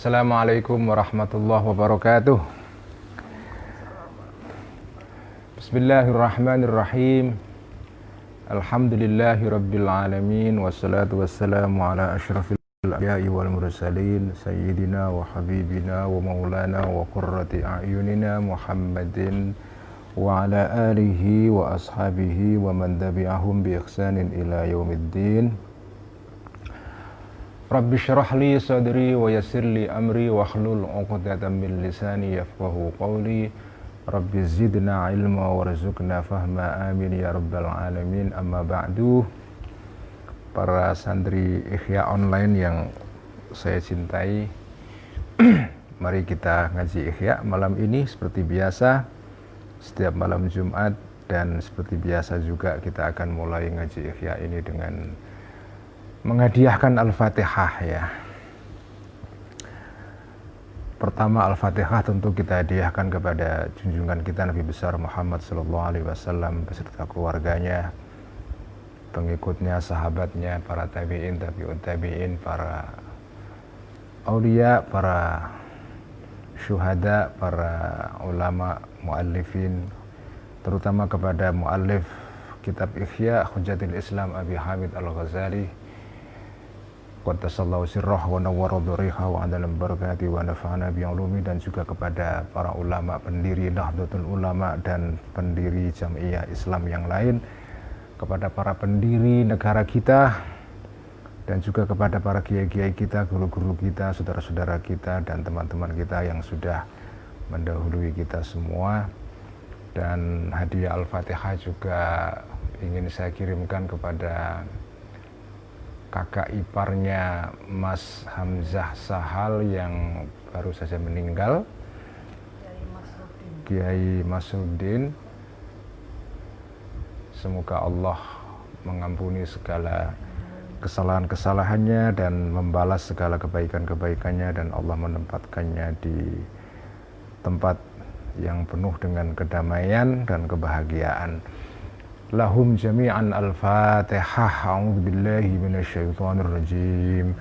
Assalamualaikum warahmatullahi wabarakatuh. Bismillahirrahmanirrahim. Alhamdulillahi rabbil alamin. Wassalatu wassalamu ala asyrafil anbiya'i wal mursalin sayyidina wa habibina wa maulana wa qurrati a'yunina Muhammadin wa ala alihi wa ashabihi wa man tabi'ahum bi ihsanin ila yaumiddin. Rabbi syrah li sadri wa yassir li amri wa hlul 'uqdatam min lisani yafqahu qawli. Rabbi zidna ilma warzuqna fahma, amin ya rabbal alamin. Amma ba'du. Para santri Ihya online yang saya cintai, mari kita ngaji Ihya malam ini seperti biasa setiap malam Jumat, dan seperti biasa juga kita akan mulai ngaji Ihya ini dengan menghadiahkan Al-Fatihah ya. Pertama, Al-Fatihah tentu kita hadiahkan kepada junjungan kita Nabi besar Muhammad sallallahu alaihi wasallam beserta keluarganya, pengikutnya, sahabatnya, para tabi'in, tabi'ut tabi'in, para aulia, para syuhada, para ulama, muallifin, terutama kepada muallif kitab Ihya Hujjatul Islam Abi Hamid Al-Ghazali qaddasallahu sirrah wa nawwara dhariha wa adalam barakati wa nafa'ana bi'ulumi, dan juga kepada para ulama pendiri Nahdlatul Ulama dan pendiri Jam'iyah Islam yang lain, kepada para pendiri negara kita, dan juga kepada para kiai-kiai kita, guru-guru kita, saudara-saudara kita, dan teman-teman kita yang sudah mendahului kita semua. Dan hadiah Al-Fatihah juga ingin saya kirimkan kepada kakak iparnya Mas Hamzah Sahal yang baru saja meninggal, Kiai Masruddin. Semoga Allah mengampuni segala kesalahan-kesalahannya dan membalas segala kebaikan-kebaikannya, dan Allah menempatkannya di tempat yang penuh dengan kedamaian dan kebahagiaan. Lahum jami'an al-Fatihah. A'udzu billahi minasyaitonir rajim.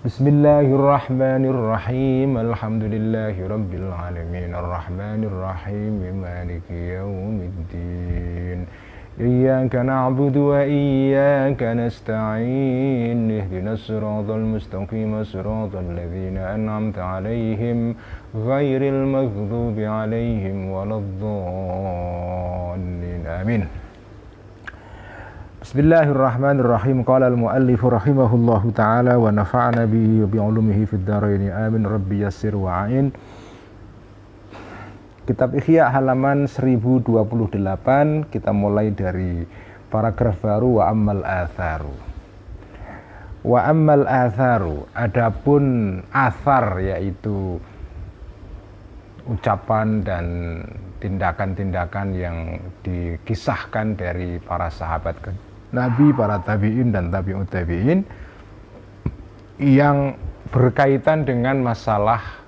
Bismillahirrahmanirrahim. Alhamdulillahi rabbil alamin. Arrahmanir rahim. Maliki yaumiddin. Iyyaka na'budu wa iyyaka nasta'in. Ihdinas siratal mustaqim, siratal ladzina an'amta 'alaihim ghairil maghdubi 'alaihim waladdallin. Amin. Bismillahirrahmanirrahim. Qala al-muallif rahimahullahu ta'ala wa nafa'ana bihi wa bi'ulumihi fid dharain. Amin. Rabbi yassir wa a'in. Kitab Ihya halaman 1028, kita mulai dari paragraf baru wa ammal atharu. Wa ammal atharu, adapun athar yaitu ucapan dan tindakan-tindakan yang dikisahkan dari para sahabat Nabi, para tabi'in dan tabi'ut tabi'in yang berkaitan dengan masalah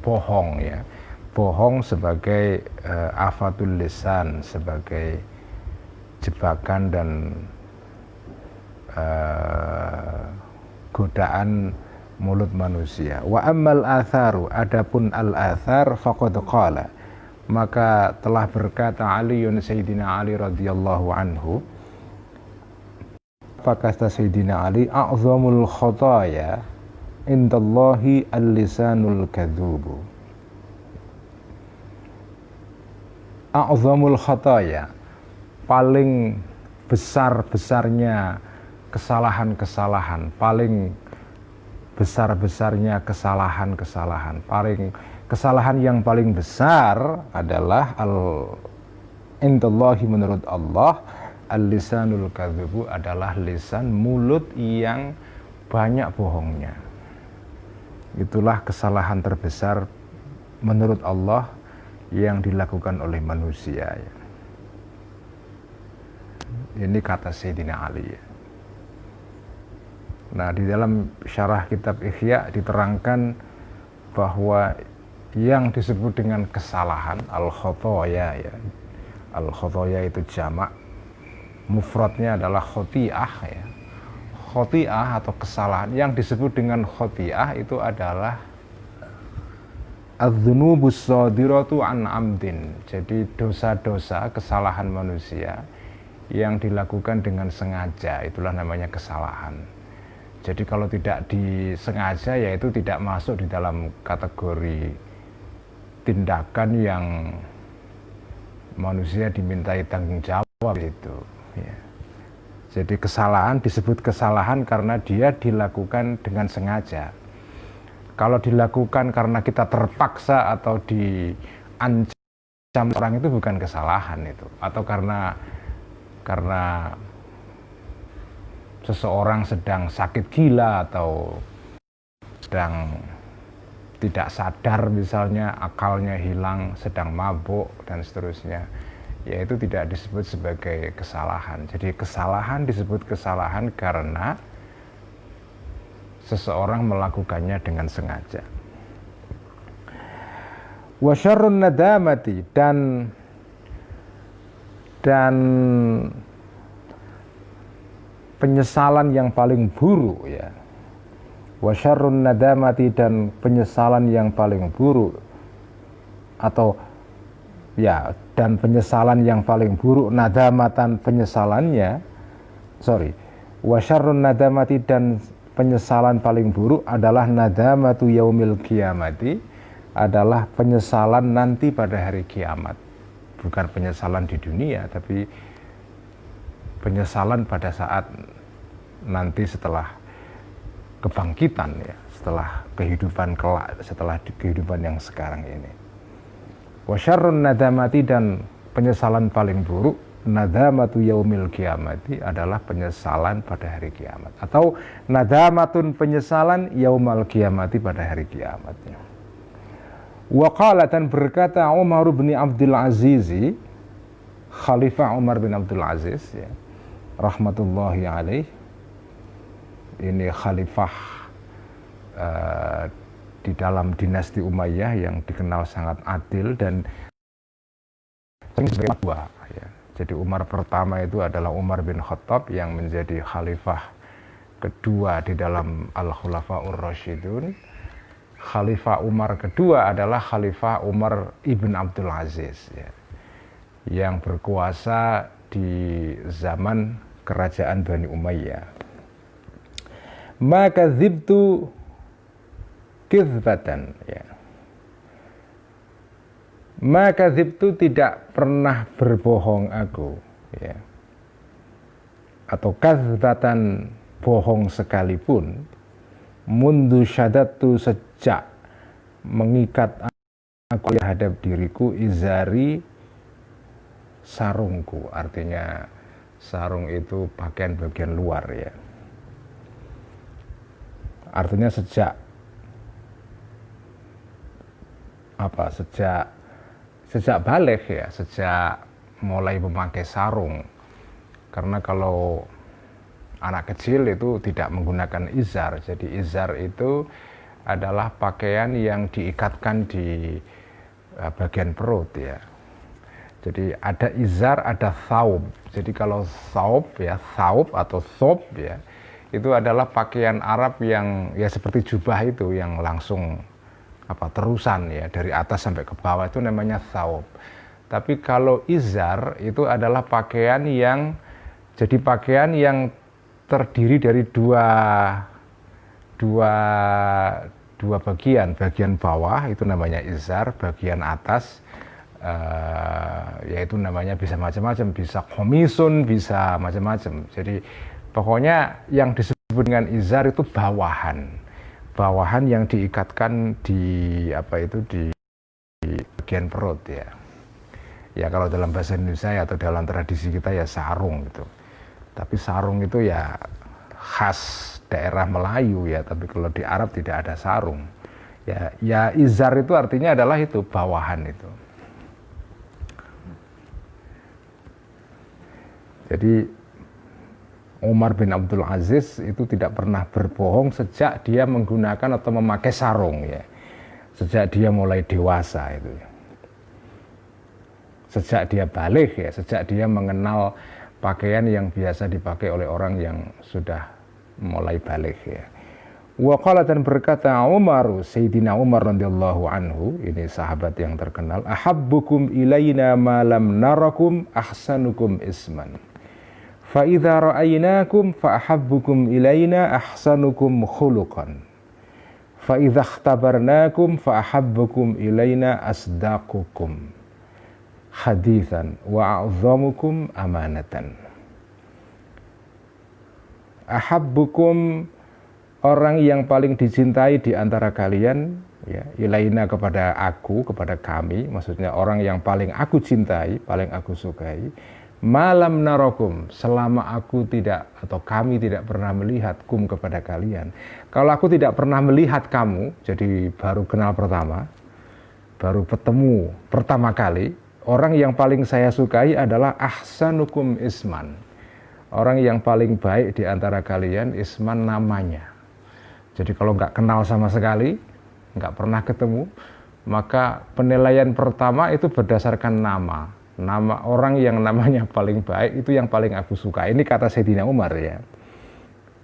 bohong ya. Bohong sebagai afatul lisan, sebagai jebakan dan godaan mulut manusia. Wa ammal atharu, adapun al-athar, faqad qala, maka telah berkata Aliun, Sayyidina Ali radhiyallahu anhu, fakasta Sayyidina Ali, a'zamul khotaya indallahi al-lisanul kadzubu. A'zamul khotaya, paling besar-besarnya kesalahan-kesalahan, paling besar-besarnya kesalahan-kesalahan, kesalahan yang paling besar adalah indallahi, menurut Allah, al-lisanul kadzubu, adalah lisan, mulut yang banyak bohongnya. Itulah kesalahan terbesar menurut Allah yang dilakukan oleh manusia ya. Ini kata Sayyidina Ali ya. Nah, di dalam syarah kitab Ihya diterangkan bahwa yang disebut dengan kesalahan al-khotoya ya. Al-khotoya itu jamak, mufradnya adalah khoti'ah ya. Khoti'ah atau kesalahan, yang disebut dengan khoti'ah itu adalah adz-dzunubus shadiratu an amdin. Jadi dosa-dosa, kesalahan manusia yang dilakukan dengan sengaja, itulah namanya kesalahan. Jadi kalau tidak disengaja, ya itu tidak masuk di dalam kategori tindakan yang manusia dimintai tanggung jawab itu. Ya. Jadi kesalahan disebut kesalahan karena dia dilakukan dengan sengaja. Kalau dilakukan karena kita terpaksa atau diancam orang, itu bukan kesalahan itu. Atau karena seseorang sedang sakit gila atau sedang tidak sadar, misalnya akalnya hilang, sedang mabuk dan seterusnya, ya itu tidak disebut sebagai kesalahan. Jadi kesalahan disebut kesalahan karena seseorang melakukannya dengan sengaja. Wa syarrun nadamati, dan penyesalan yang paling buruk, ya. Wa syarrun nadamati, dan penyesalan yang paling buruk, atau ya, dan penyesalan yang paling buruk, nadamatan penyesalannya, wa syarrun nadamati, dan penyesalan paling buruk adalah nadamatu yaumil qiyamati, adalah penyesalan nanti pada hari kiamat. Bukan penyesalan di dunia, tapi penyesalan pada saat nanti setelah kebangkitan, ya, setelah kehidupan kelak, setelah kehidupan yang sekarang ini. Wa syarrun nadamati, dan penyesalan paling buruk, nadamatu yaumil qiyamati, adalah penyesalan pada hari kiamat, atau nadamatun, penyesalan, yaumal qiyamati, pada hari kiamatnya. Wa qala, dan berkata Umar bin Abdul Aziz, Khalifah Umar bin Abdul Aziz, ya, rahmatullahi alaih. Ini khalifah di dalam dinasti Umayyah yang dikenal sangat adil dan sebagai dua, ya. Jadi Umar pertama itu adalah Umar bin Khattab yang menjadi khalifah kedua di dalam Al-Khulafaur Rasyidun. Khalifah Umar kedua adalah Khalifah Umar ibn Abdul Aziz, ya, yang berkuasa di zaman kerajaan Bani Umayyah. Maka zibtu kizbatan, ya. Maka zibtu, tidak pernah berbohong aku, ya. Atau kazbatan, bohong sekalipun, mundu syadatu, sejak mengikat aku terhadap diriku, izari, sarungku. Artinya sarung itu pakaian bagian luar, ya. Artinya sejak balik, ya, sejak mulai memakai sarung. Karena kalau anak kecil itu tidak menggunakan izar. Jadi izar itu adalah pakaian yang diikatkan di bagian perut, ya. Jadi ada izar, ada thawb. Jadi kalau thawb, ya, thawb atau thob, ya, itu adalah pakaian Arab yang, ya, seperti jubah itu, yang langsung terusan, ya, dari atas sampai ke bawah, itu namanya thawb. Tapi kalau izar itu adalah pakaian yang terdiri dari dua bagian. Bagian bawah itu namanya izar, bagian atas yaitu namanya bisa macam-macam, bisa komisun, bisa macam-macam. Jadi pokoknya yang disebut dengan izar itu bawahan yang diikatkan di bagian perut, ya. Ya kalau dalam bahasa Indonesia, atau dalam tradisi kita, ya sarung gitu. Tapi sarung itu ya khas daerah Melayu, ya. Tapi kalau di Arab tidak ada sarung. Ya izar itu artinya adalah itu, bawahan itu. Jadi Umar bin Abdul Aziz itu tidak pernah berbohong sejak dia menggunakan atau memakai sarung, ya. Sejak dia mulai dewasa itu, ya. Sejak dia balik, ya, sejak dia mengenal pakaian yang biasa dipakai oleh orang yang sudah mulai balik, ya. Wa qala dan berkata Umar, Sayyidina Umar radhiyallahu anhu, ini sahabat yang terkenal, ahabbukum ilaina ma lam narakum ahsanukum isman. Fa idza ra'aynakum fa ahabbukum ilaina ahsanukum khuluqan. Fa idza ikhtabarnakum fa ahabbukum ilaina asdaqukum haditsan wa a'zamukum amanatan. Ahabbukum, orang yang paling dicintai di antara kalian, ya, ilaina kepada aku, kepada kami, maksudnya orang yang paling aku cintai, paling aku sukai, malam narakum, selama aku tidak atau kami tidak pernah melihat kum kepada kalian. Kalau aku tidak pernah melihat kamu, jadi baru kenal pertama, baru ketemu pertama kali, orang yang paling saya sukai adalah ahsanukum isman. Orang yang paling baik di antara kalian isman namanya. Jadi kalau nggak kenal sama sekali, nggak pernah ketemu, maka penilaian pertama itu berdasarkan nama. Nama orang yang namanya paling baik itu yang paling aku suka. Ini kata Sayyidina Umar ya.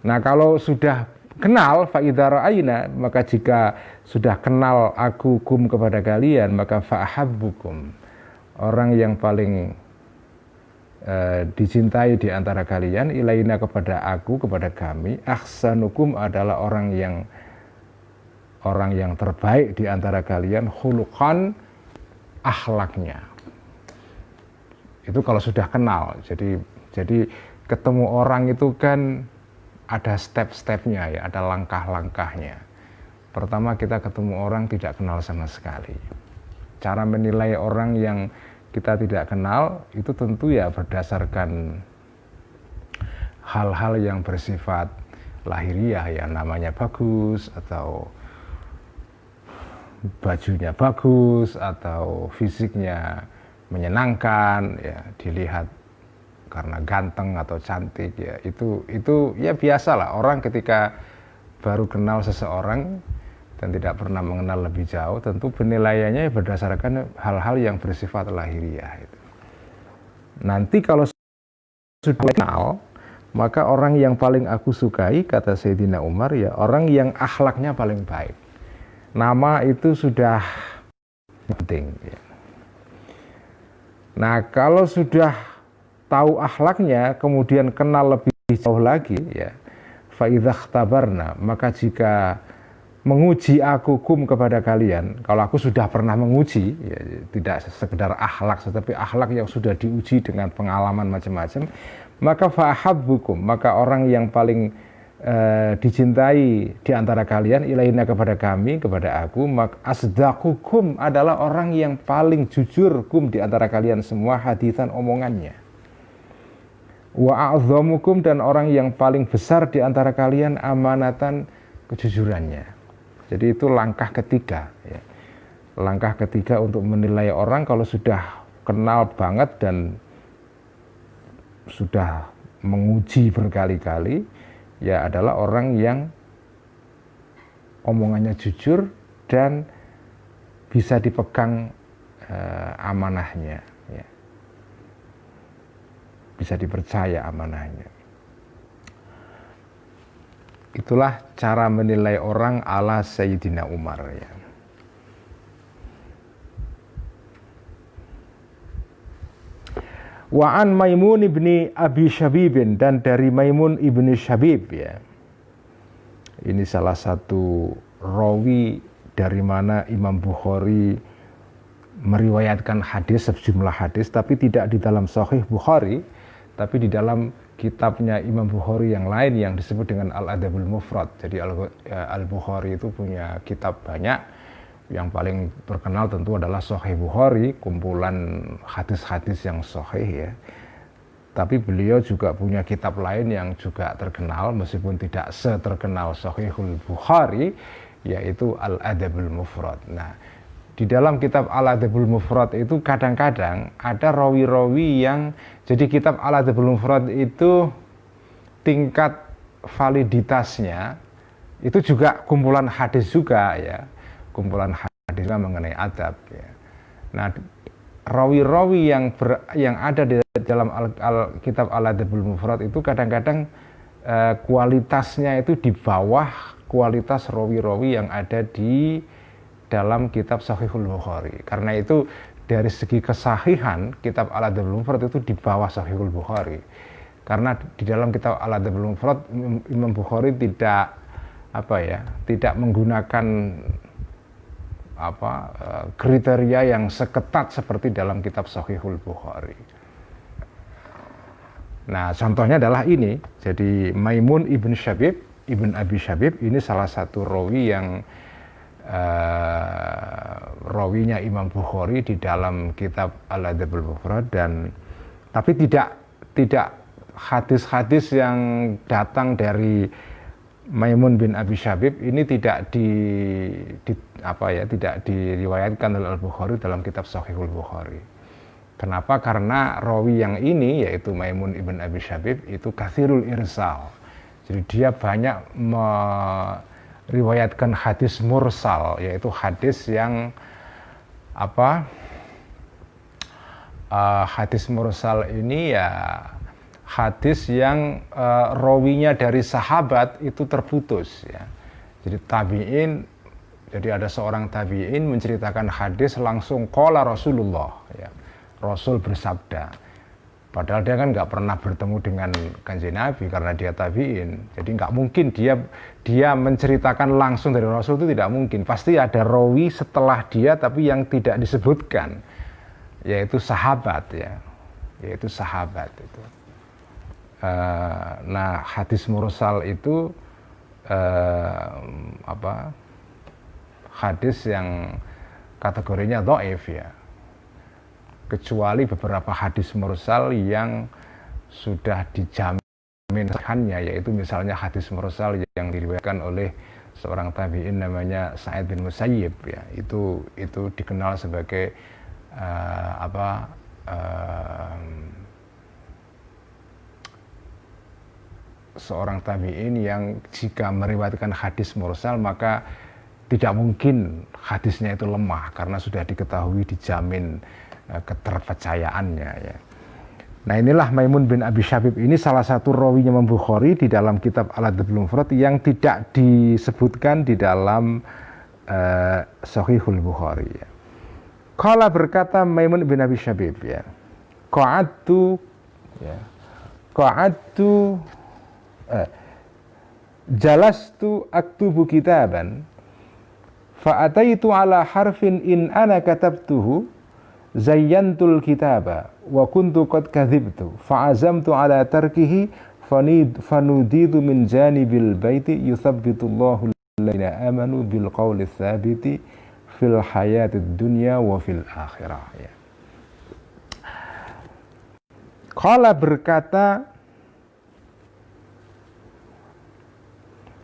Nah kalau sudah kenal fa idza ra'ayna, maka jika sudah kenal aku kum kepada kalian, maka fa ahabbukum, orang yang paling dicintai di antara kalian ilaina kepada aku, kepada kami, ahsanukum adalah orang yang terbaik di antara kalian, khuluqan, akhlaknya. Itu kalau sudah kenal. Jadi ketemu orang itu kan ada step-stepnya ya, ada langkah-langkahnya. Pertama kita ketemu orang tidak kenal sama sekali. Cara menilai orang yang kita tidak kenal itu tentu ya berdasarkan hal-hal yang bersifat lahiriah ya, namanya bagus atau bajunya bagus atau fisiknya menyenangkan ya, dilihat karena ganteng atau cantik ya, itu ya biasalah orang ketika baru kenal seseorang dan tidak pernah mengenal lebih jauh, tentu penilaiannya berdasarkan hal-hal yang bersifat lahiriah. Nanti kalau sudah kenal, maka orang yang paling aku sukai, kata Sayyidina Umar ya, orang yang akhlaknya paling baik. Nama itu sudah penting ya. Nah kalau sudah tahu akhlaknya, kemudian kenal lebih jauh lagi ya, fa idza ikhtabarna, maka jika menguji aku kum kepada kalian, kalau aku sudah pernah menguji ya, tidak sekedar akhlak tetapi akhlak yang sudah diuji dengan pengalaman macam-macam, maka fa'ahabbukum, maka orang yang paling dicintai di antara kalian ilaina kepada kami, kepada aku, maka asdaqukum adalah orang yang paling jujur kum di antara kalian semua hadisan omongannya, wa a'zamukum, dan orang yang paling besar di antara kalian amanatan, kejujurannya. Jadi itu langkah ketiga ya. Langkah ketiga untuk menilai orang kalau sudah kenal banget dan sudah menguji berkali-kali ya, adalah orang yang omongannya jujur dan bisa dipegang amanahnya ya. Bisa dipercaya amanahnya. Itulah cara menilai orang ala Sayyidina Umar ya. Wa an Maimun ibni Abi Syabibin, dan dari Maimun ibni Syabib ya. Ini salah satu rawi dari mana Imam Bukhari meriwayatkan hadis, sejumlah hadis, tapi tidak di dalam Sahih Bukhari, tapi di dalam kitabnya Imam Bukhari yang lain yang disebut dengan Al-Adabul Mufrad. Jadi Al-Bukhari itu punya kitab banyak. Yang paling terkenal tentu adalah Sahih Bukhari, kumpulan hadis-hadis yang sahih ya. Tapi beliau juga punya kitab lain yang juga terkenal, meskipun tidak seterkenal Sahihul Bukhari, yaitu Al-Adabul Mufrad. Nah, di dalam kitab Al-Adabul Mufrad itu kadang-kadang ada rawi-rawi yang, jadi kitab Al-Adabul Mufrad itu tingkat validitasnya itu juga kumpulan hadis juga ya, kumpulan hadis juga mengenai adab ya. Nah, rawi-rawi yang ada di dalam kitab Al-Adabul Mufrad itu kadang-kadang kualitasnya itu di bawah kualitas rawi-rawi yang ada di dalam kitab Sahihul Bukhari. Karena itu dari segi kesahihan kitab Al-Adabul Mufrad itu di bawah Sahihul Bukhari. Karena di dalam kitab Al-Adabul Mufrad Imam Bukhari tidak menggunakan kriteria yang seketat seperti dalam kitab Sahihul Bukhari. Nah, contohnya adalah ini. Jadi Maimun ibn Abi Syabib ini salah satu rawi yang rawinya Imam Bukhari di dalam kitab Al-Adabul Mufrad, dan tapi tidak hadis-hadis yang datang dari Maimun bin Abi Syabib ini tidak diriwayatkan oleh Al-Bukhari dalam kitab Sahihul Bukhari. Kenapa? Karena rawi yang ini, yaitu Maimun ibn Abi Syabib, itu kathirul irsal. Jadi dia banyak meriwayatkan hadis mursal, yaitu hadis yang hadis mursal ini ya hadis yang rawinya dari sahabat itu terputus ya. Jadi tabi'in, jadi ada seorang tabi'in menceritakan hadis langsung qala Rasulullah ya. Rasul bersabda. Padahal dia kan nggak pernah bertemu dengan Kanjeng Nabi karena dia tabi'in. Jadi nggak mungkin dia menceritakan langsung dari Rasul, itu tidak mungkin. Pasti ada rawi setelah dia tapi yang tidak disebutkan, yaitu sahabat ya. Yaitu sahabat itu. Nah, hadis mursal itu hadis yang kategorinya dhaif ya. Kecuali beberapa hadis mursal yang sudah dijamin sahihnya, yaitu misalnya hadis mursal yang diriwayatkan oleh seorang tabi'in namanya Sa'id bin Musayyib ya. Itu dikenal sebagai seorang tabi'in yang jika meriwayatkan hadis mursal maka tidak mungkin hadisnya itu lemah karena sudah diketahui dijamin keterpercayaannya ya. Nah, inilah Maimun bin Abi Syabib ini salah satu rawinya Imam Bukhari di dalam kitab Al-Adabul Mufrad yang tidak disebutkan di dalam Sahihul Bukhari ya. Qala berkata Maimun bin Abi Syabib ya. Jalastu aktubu kitaban fa ataitu ala harfin in ana katabtuhu zayyantul kitaba wa kuntu qad kadhibtu fa azamtu ala tarkihi fanudidu min janibil baiti yuthabbitullahu alladziina amanu bil qawli tsabiti fil hayatid dunya wa fil akhirah ya. Qala berkata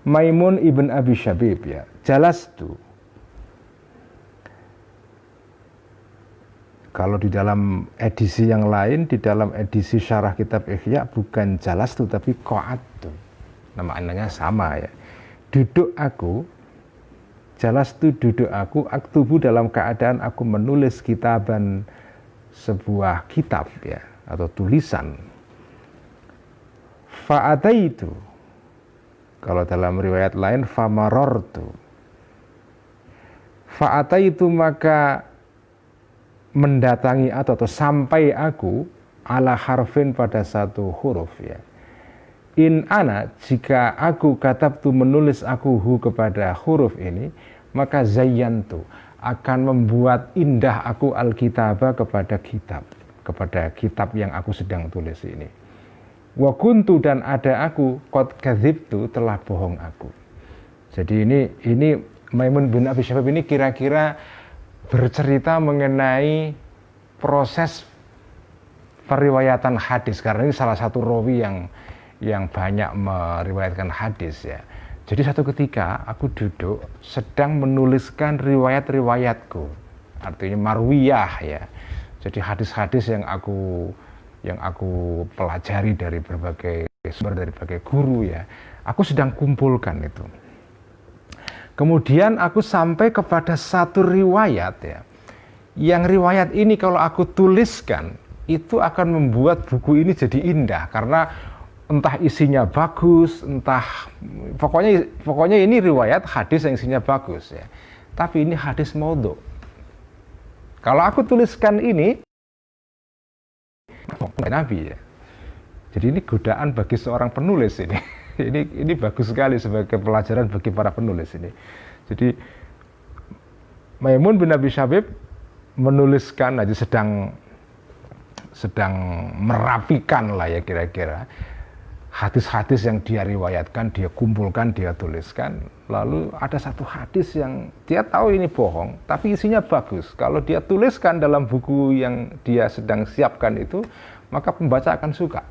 Maimun ibn Abi Syabib ya, jalastu. Kalau di dalam edisi yang lain, di dalam edisi syarah kitab Ihya bukan jalastu tapi qa'adtu. Namanya sama ya. Duduk aku, jalastu duduk aku, aktubu dalam keadaan aku menulis kitaban, sebuah kitab ya atau tulisan. Fa'ataitu. Kalau dalam riwayat lain famarortu. Fa'ataitu maka mendatangi atau sampai aku ala harfin pada satu huruf ya. In ana, jika aku katabtu menulis aku hu kepada huruf ini, maka zayyantu akan membuat indah aku alkitabah kepada kitab yang aku sedang tulis ini. Wa kuntu, dan ada aku qad kadzibtu, telah bohong aku. Jadi ini Maimun bin Abi Syabib ini kira-kira bercerita mengenai proses periwayatan hadis, karena ini salah satu rawi yang banyak meriwayatkan hadis ya. Jadi satu ketika aku duduk sedang menuliskan riwayat-riwayatku, artinya marwiyah ya. Jadi hadis-hadis yang aku pelajari dari berbagai sumber, dari berbagai guru ya. Aku sedang kumpulkan itu. Kemudian aku sampai kepada satu riwayat ya. Yang riwayat ini kalau aku tuliskan, itu akan membuat buku ini jadi indah. Karena entah isinya bagus, entah pokoknya ini riwayat hadis yang isinya bagus ya. Tapi ini hadis maudhu. Kalau aku tuliskan ini Nabi ya. Jadi ini godaan bagi seorang penulis ini. ini bagus sekali sebagai pelajaran bagi para penulis ini. Jadi Maimun bin Abi Syabib menuliskan aja sedang merapikan lah ya kira-kira hadis-hadis yang dia riwayatkan, dia kumpulkan, dia tuliskan. Lalu ada satu hadis yang dia tahu ini bohong, tapi isinya bagus. Kalau dia tuliskan dalam buku yang dia sedang siapkan itu, maka pembaca akan suka.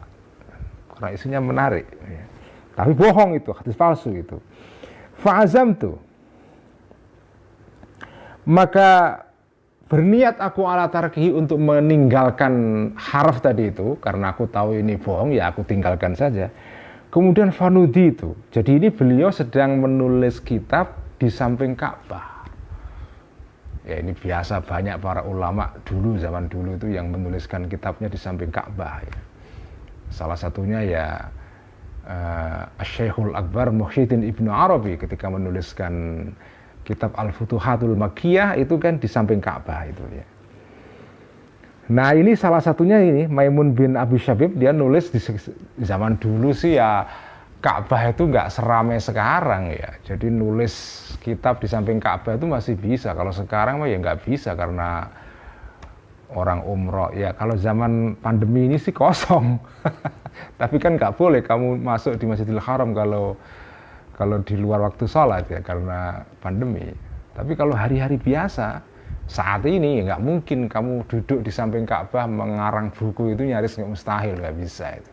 Karena isinya menarik. Tapi bohong itu, hadis palsu itu. Fa'azamtu. Maka berniat aku ala tarkihi untuk meninggalkan harf tadi itu, karena aku tahu ini bohong, ya aku tinggalkan saja. Kemudian fanudi itu, jadi ini beliau sedang menulis kitab di samping Ka'bah. Ya ini biasa, banyak para ulama dulu, zaman dulu itu yang menuliskan kitabnya di samping Ka'bah. Ya. Salah satunya ya Syekhul Akbar Muhyiddin Ibnu Arabi ketika menuliskan kitab Al-Futuhatul Makkiyah itu kan di samping Ka'bah itu ya. Nah ini salah satunya ini Maimun bin Abi Syabib, dia nulis di zaman dulu sih ya Ka'bah itu nggak seramai sekarang ya. Jadi nulis kitab di samping Ka'bah itu masih bisa. Kalau sekarang mah ya nggak bisa karena orang umroh ya. Kalau zaman pandemi ini sih kosong. Tapi kan nggak boleh kamu masuk di Masjidil Haram kalau di luar waktu sholat ya karena pandemi. Tapi kalau hari-hari biasa saat ini ya nggak mungkin kamu duduk di samping Ka'bah mengarang buku itu, nyaris nggak, mustahil, nggak bisa itu.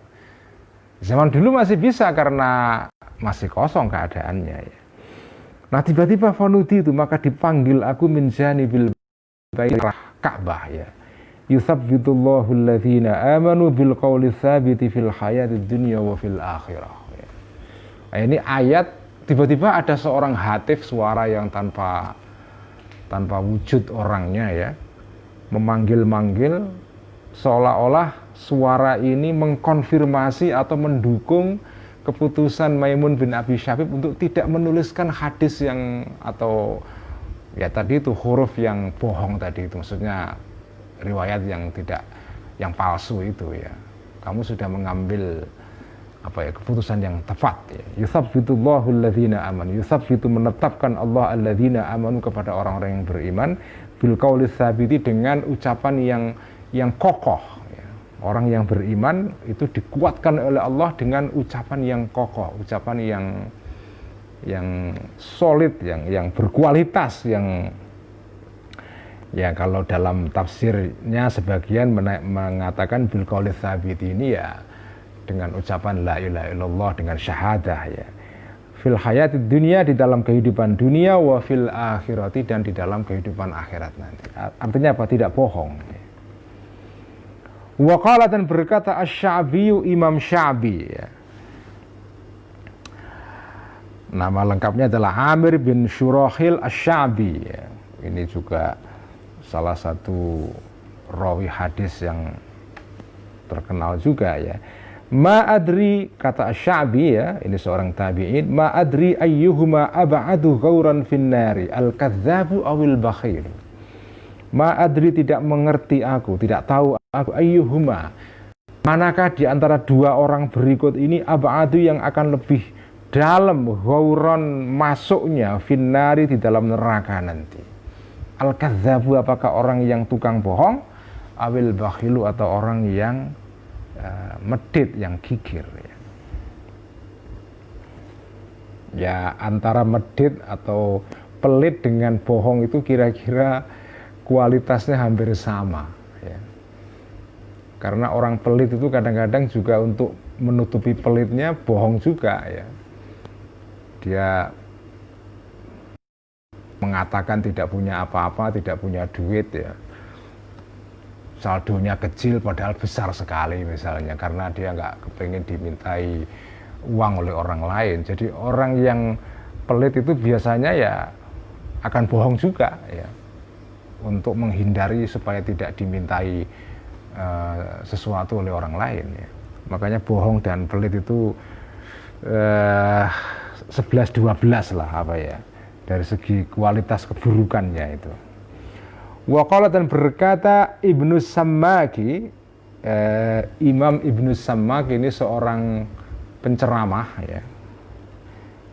Zaman dulu masih bisa karena masih kosong keadaannya ya. Nah tiba-tiba fanudi itu, maka dipanggil aku min janibil baitrah Ka'bah ya. Yuthabbitullahu alladhina amanu bil qawli tsabiti fil hayatid dunya wa fil akhirah. Nah, ini ayat tiba-tiba ada seorang hatif, suara yang tanpa wujud orangnya ya, memanggil-manggil seolah-olah suara ini mengkonfirmasi atau mendukung keputusan Maimun bin Abi Syabib untuk tidak menuliskan hadis yang atau ya tadi itu huruf yang bohong tadi itu, maksudnya riwayat yang palsu itu ya. Kamu sudah mengambil keputusan yang tepat ya. Yuthabbitullahu alladzina amanu, yuthabbitu menetapkan Allah alladzina amanu kepada orang-orang yang beriman bil qauli tsabiti dengan ucapan yang kokoh ya. Orang yang beriman itu dikuatkan oleh Allah dengan ucapan yang kokoh, ucapan yang solid, yang berkualitas, yang ya kalau dalam tafsirnya sebagian mengatakan bil qauli tsabiti ini ya dengan ucapan la ilaha illallah, dengan syahadah ya. Fil hayatid dunia, di dalam kehidupan dunia, wa fil akhirati, dan di dalam kehidupan akhirat nanti. Artinya apa? Tidak bohong. Wa qala, dan berkata Asy-Sya'bi, Imam Sya'bi ya. Nama lengkapnya adalah Amir bin Syurahil Asy-Sya'bi ya. Ini juga salah satu rawi hadis yang terkenal juga ya. Ma'adri, kata Asy-Sya'bi ya, ini seorang tabi'in, ma'adri ayyuhuma ab'adu ghauran finnari, al-kadzdzabu awil bakhil. Ma'adri, tidak mengerti aku, tidak tahu aku, ayyuhuma, manakah di antara dua orang berikut ini ab'adu yang akan lebih dalam ghauran masuknya finnari, di dalam neraka nanti. Al-kadzdzabu, apakah orang yang tukang bohong, awil bakhilu, atau orang yang medit, yang gigir ya. Ya antara medit atau pelit dengan bohong itu kira-kira kualitasnya hampir sama ya. Karena orang pelit itu kadang-kadang juga untuk menutupi pelitnya bohong juga ya. Dia mengatakan tidak punya apa-apa, tidak punya duit ya, saldonya kecil padahal besar sekali misalnya, karena dia nggak kepengen dimintai uang oleh orang lain. Jadi orang yang pelit itu biasanya ya akan bohong juga ya, untuk menghindari supaya tidak dimintai sesuatu oleh orang lain ya. Makanya bohong dan pelit itu 11-12 lah apa ya, dari segi kualitas keburukannya itu. Waqala, dan berkata Ibnu Sammaki, Imam Ibnu Sammaki ini seorang penceramah ya.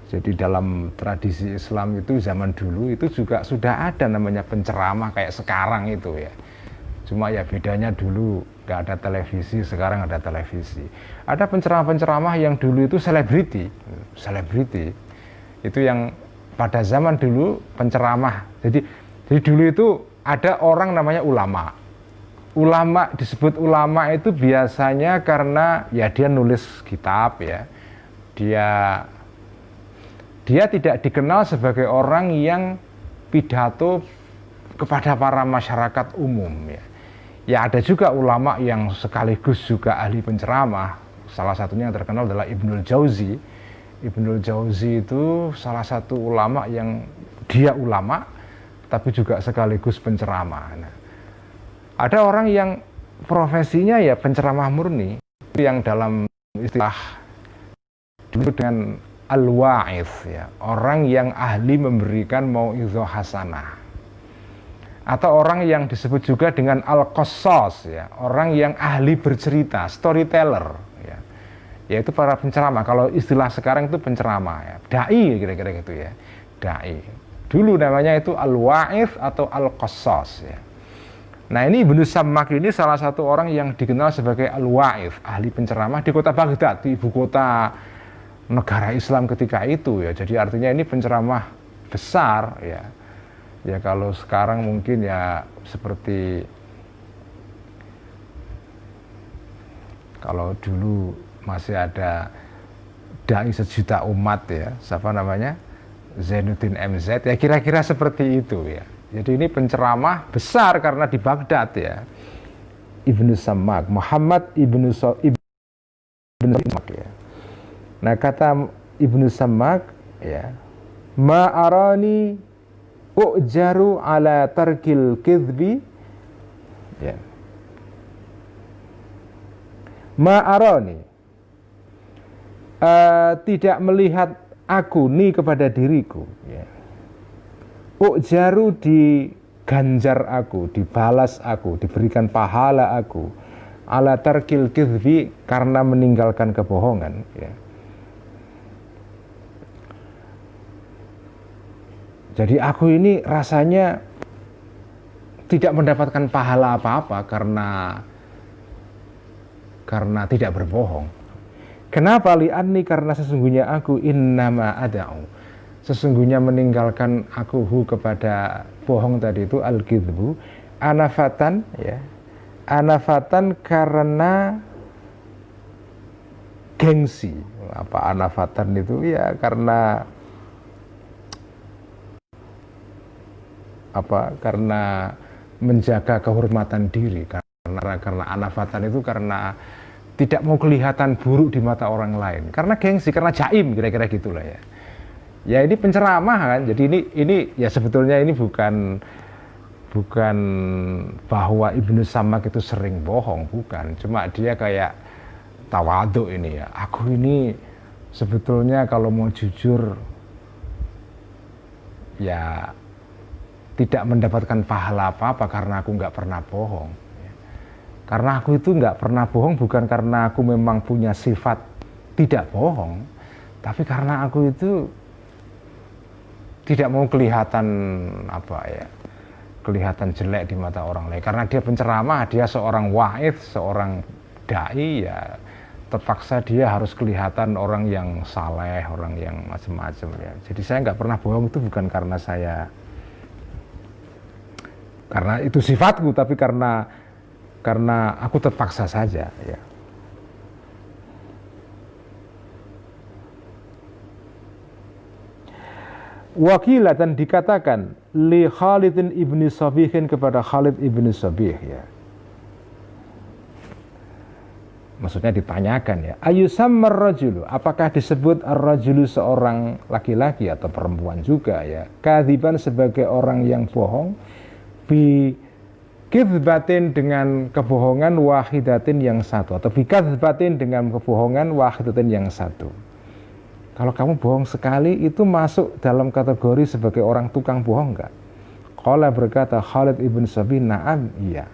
Jadi dalam tradisi Islam itu zaman dulu itu juga sudah ada namanya penceramah kayak sekarang itu ya. Cuma ya bedanya dulu nggak ada televisi, sekarang ada televisi. Ada penceramah-penceramah yang dulu itu selebriti. Itu yang pada zaman dulu penceramah. Jadi dulu itu ada orang namanya ulama. Ulama disebut ulama itu biasanya karena ya dia nulis kitab ya. Dia tidak dikenal sebagai orang yang pidato kepada para masyarakat umum ya. Ya ada juga ulama yang sekaligus juga ahli penceramah. Salah satunya yang terkenal adalah Ibnul Jauzi. Ibnul Jauzi itu salah satu ulama yang dia ulama tapi juga sekaligus penceramah. Nah, ada orang yang profesinya ya penceramah murni, yang dalam istilah dulu dengan al-wa'idh ya, orang yang ahli memberikan mau'izah hasanah. Atau orang yang disebut juga dengan al-qassas ya, orang yang ahli bercerita, storyteller ya. Yaitu para penceramah. Kalau istilah sekarang itu penceramah ya, dai kira-kira gitu ya. Dai. Dulu namanya itu al-wa'idh atau al-qassas ya. Nah, ini Ibnu Sammak ini salah satu orang yang dikenal sebagai al-wa'idh, ahli penceramah di kota Baghdad, di ibu kota negara Islam ketika itu ya. Jadi artinya ini penceramah besar ya. Ya kalau sekarang mungkin ya seperti kalau dulu masih ada dai sejuta umat ya, siapa namanya, Zainuddin MZ ya, kira-kira seperti itu ya. Jadi ini penceramah besar karena di Baghdad ya. Ibnu Sammak, Muhammad Ibnu Sammak ya. Nah, kata Ibnu Sammak ya, ma'arani u'jaru ala tarkil kidhbi ya. Ma'arani tidak melihat aku ni kepada diriku ya. U'jaru diganjar aku, dibalas aku, diberikan pahala aku ala tarkil kidhbi karena meninggalkan kebohongan ya. Jadi aku ini rasanya tidak mendapatkan pahala apa-apa karena tidak berbohong. Kenapa? Li'anni, karena sesungguhnya aku innama ada'u, sesungguhnya meninggalkan aku kepada bohong tadi itu al-kidhbu anafatan ya. Anafatan karena gengsi. Apa anafatan itu? Ya karena karena menjaga kehormatan diri, karena anafatan itu karena tidak mau kelihatan buruk di mata orang lain, karena gengsi, karena jaim, kira-kira gitulah ya. Ya ini penceramah kan, jadi ini ya sebetulnya ini bukan bahwa Ibnu Sammak itu sering bohong, bukan, cuma dia kayak tawadhu ini ya. Aku ini sebetulnya kalau mau jujur ya tidak mendapatkan pahala apa-apa karena aku nggak pernah bohong. Karena aku itu nggak pernah bohong bukan karena aku memang punya sifat tidak bohong, tapi karena aku itu tidak mau kelihatan kelihatan jelek di mata orang lain. Karena dia penceramah, dia seorang wa'idh, seorang dai ya, terpaksa dia harus kelihatan orang yang saleh, orang yang macam-macam ya. Jadi saya nggak pernah bohong itu bukan karena itu sifatku, tapi karena aku terpaksa saja ya. Wakilah, dan dikatakan li Khalid ibni Sabihin, kepada Khalid ibni Sabih ya. Maksudnya ditanyakan ya, ayusammar rajulu, apakah disebut ar-rajulu seorang laki-laki atau perempuan juga ya, kadziban sebagai orang yang bohong, bi kizbatin dengan kebohongan wahidatin yang satu, atau bikazbatin dengan kebohongan wahidatin yang satu. Kalau kamu bohong sekali itu masuk dalam kategori sebagai orang tukang bohong enggak? Qala berkata Khalid ibn Sabin, na'am, iya.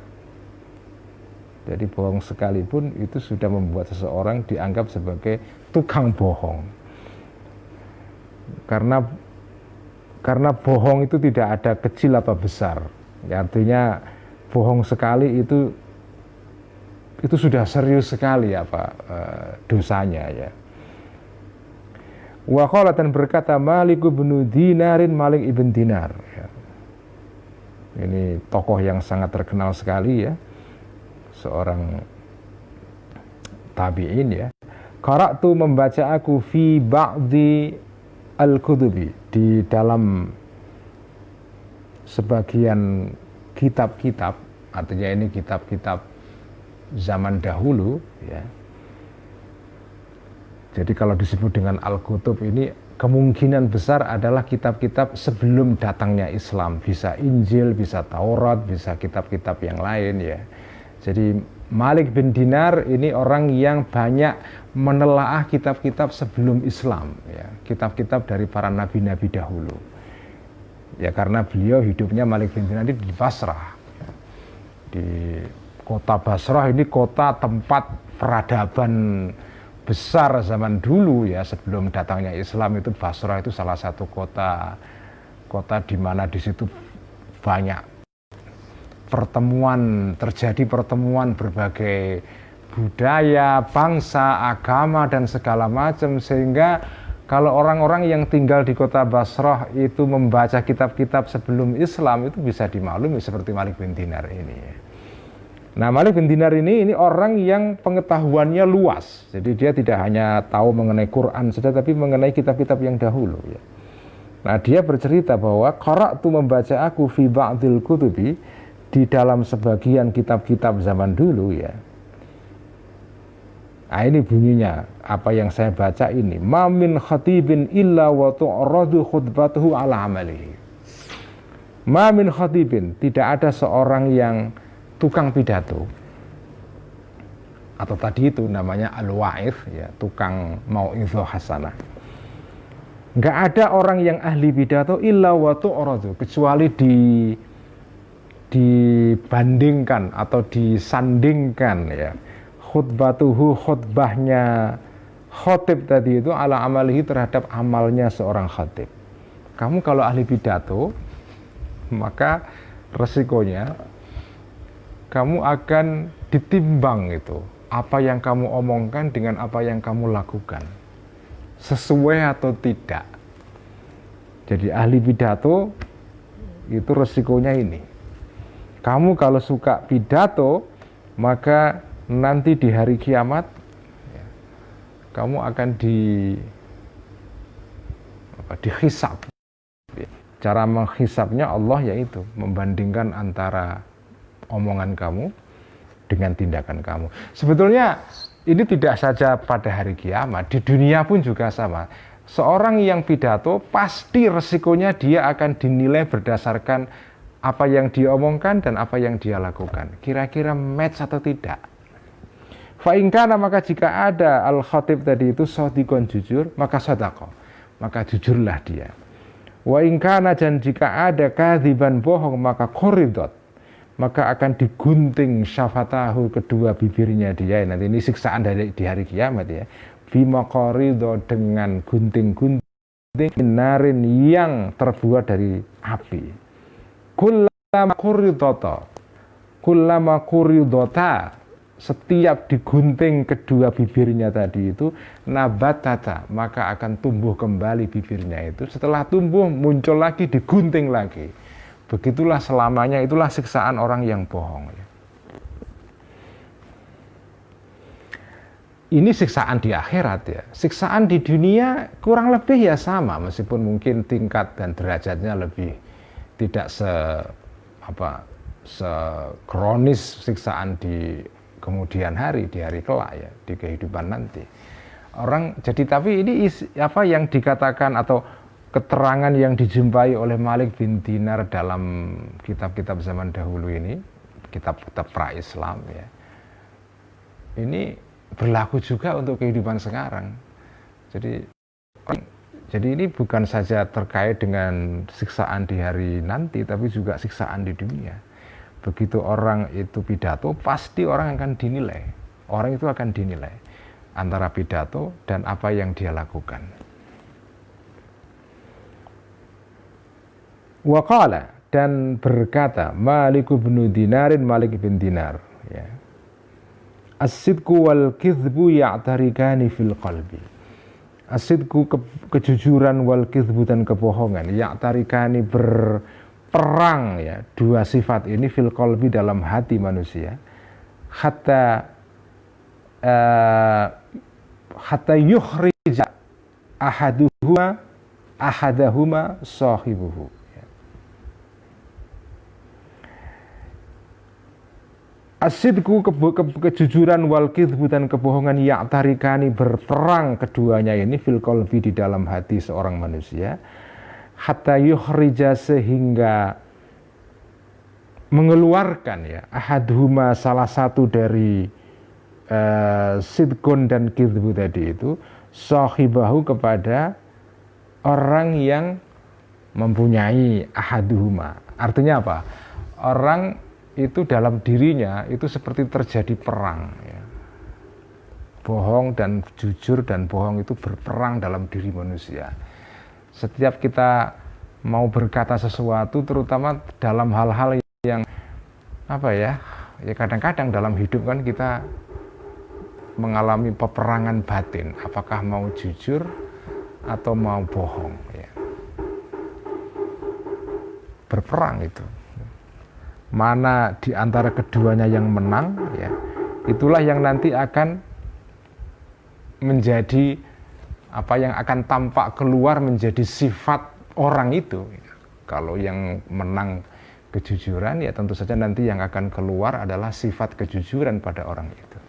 Jadi bohong sekalipun itu sudah membuat seseorang dianggap sebagai tukang bohong. Karena bohong itu tidak ada kecil atau besar. Ya, artinya bohong sekali itu sudah serius sekali dosanya ya. Wa qala, dan berkata Malik bin Dinarin, Malik ibn Dinar ya. Ini tokoh yang sangat terkenal sekali ya, seorang tabi'in ya. Qara'tu, membaca aku, fi ba'di al-kutubi, di dalam sebagian kitab-kitab, artinya ini kitab-kitab zaman dahulu ya. Jadi kalau disebut dengan Al-Kutub ini kemungkinan besar adalah kitab-kitab sebelum datangnya Islam. Bisa Injil, bisa Taurat, bisa kitab-kitab yang lain ya. Jadi Malik bin Dinar ini orang yang banyak menelaah kitab-kitab sebelum Islam ya. Kitab-kitab dari para nabi-nabi dahulu. Ya karena beliau hidupnya, Malik bin Dinar ini di Basrah. Di kota Basrah ini kota tempat peradaban besar zaman dulu ya, sebelum datangnya Islam. Itu Basrah itu salah satu kota di mana di situ banyak terjadi pertemuan berbagai budaya, bangsa, agama dan segala macam, sehingga kalau orang-orang yang tinggal di kota Basrah itu membaca kitab-kitab sebelum Islam itu bisa dimaklumi seperti Malik bin Dinar ini. Nah, Malik bin Dinar ini orang yang pengetahuannya luas. Jadi dia tidak hanya tahu mengenai Quran saja, tapi mengenai kitab-kitab yang dahulu ya. Nah, dia bercerita bahwa qara'tu, membaca aku, fi ba'dil kutubi, di dalam sebagian kitab-kitab zaman dulu ya. Nah, ini bunyinya apa yang saya baca ini. Ma min khatibin illa wa tu'radu khutbatuhu ala amalihi. Ma min khatibin, tidak ada seorang yang tukang pidato, atau tadi itu namanya al-wa'idh ya, tukang mau'izah hasanah. Enggak ada orang yang ahli pidato illa wa tu'radu, kecuali dibandingkan atau disandingkan ya, khutbatuhu, khutbahnya khatib tadi itu, ala amalihi, terhadap amalnya seorang khatib. Kamu kalau ahli pidato, maka resikonya kamu akan ditimbang itu, apa yang kamu omongkan dengan apa yang kamu lakukan, sesuai atau tidak. Jadi ahli pidato itu resikonya ini. Kamu kalau suka pidato, maka nanti di hari kiamat ya, kamu akan dihisab. Cara menghisabnya Allah yaitu membandingkan antara omongan kamu dengan tindakan kamu. Sebetulnya ini tidak saja pada hari kiamat, di dunia pun juga sama. Seorang yang pidato pasti resikonya dia akan dinilai berdasarkan apa yang dia omongkan dan apa yang dia lakukan. Kira-kira match atau tidak? Fa'ingkana, maka jika ada al-khatib tadi itu shadiqon, jujur, maka shadaqah, maka jujurlah dia. Wa ingkana, dan jika ada kadziban, bohong, maka qoridot, maka akan digunting syafatahu, kedua bibirnya dia. Nanti ini siksaan di hari kiamat ya. Bima qorido, dengan gunting-gunting narin yang terbuat dari api. Kullama quridota, setiap digunting kedua bibirnya tadi itu, nabatata, maka akan tumbuh kembali bibirnya itu. Setelah tumbuh muncul lagi, digunting lagi. Begitulah selamanya, itulah siksaan orang yang bohong. Ini siksaan di akhirat ya. Siksaan di dunia kurang lebih ya sama, meskipun mungkin tingkat dan derajatnya lebih tidak sekronis siksaan di kemudian hari, di hari kelak ya, di kehidupan nanti. Tapi ini apa yang dikatakan atau keterangan yang dijumpai oleh Malik bin Dinar dalam kitab-kitab zaman dahulu ini, kitab-kitab pra-Islam ya. Ini berlaku juga untuk kehidupan sekarang. Jadi ini bukan saja terkait dengan siksaan di hari nanti, tapi juga siksaan di dunia. Begitu orang itu pidato, pasti orang akan dinilai. Orang itu akan dinilai antara pidato dan apa yang dia lakukan. Waqala, dan berkata Malik bin Dinarin, Malik bin Dinar ya. As-sidqu wal kizbu ya'tarikani fil qalbi. As-sidqu kejujuran, wal kizbu dan kebohongan, ya'tarikani berperang ya, dua sifat ini fil qalbi dalam hati manusia, hatta yukhrija ahadahuma sahibuhu. As-sidqu kejujuran, wal kizbu dan kebohongan, ya'tarikani berperang keduanya ini fil qalbi di dalam hati seorang manusia, hatta yukhrija sehingga mengeluarkan ya, ahaduhuma salah satu dari sidqun dan kizbu tadi itu, sahibahu kepada orang yang mempunyai ahaduhuma. Artinya apa? Orang itu dalam dirinya itu seperti terjadi perang ya. Bohong dan jujur dan bohong itu berperang dalam diri manusia. Setiap kita mau berkata sesuatu, terutama dalam hal-hal yang apa ya, kadang-kadang dalam hidup kan kita mengalami peperangan batin, apakah mau jujur atau mau bohong ya. Berperang itu. Mana di antara keduanya yang menang ya, itulah yang nanti akan menjadi apa yang akan tampak keluar menjadi sifat orang itu. Kalau yang menang kejujuran ya tentu saja nanti yang akan keluar adalah sifat kejujuran pada orang itu.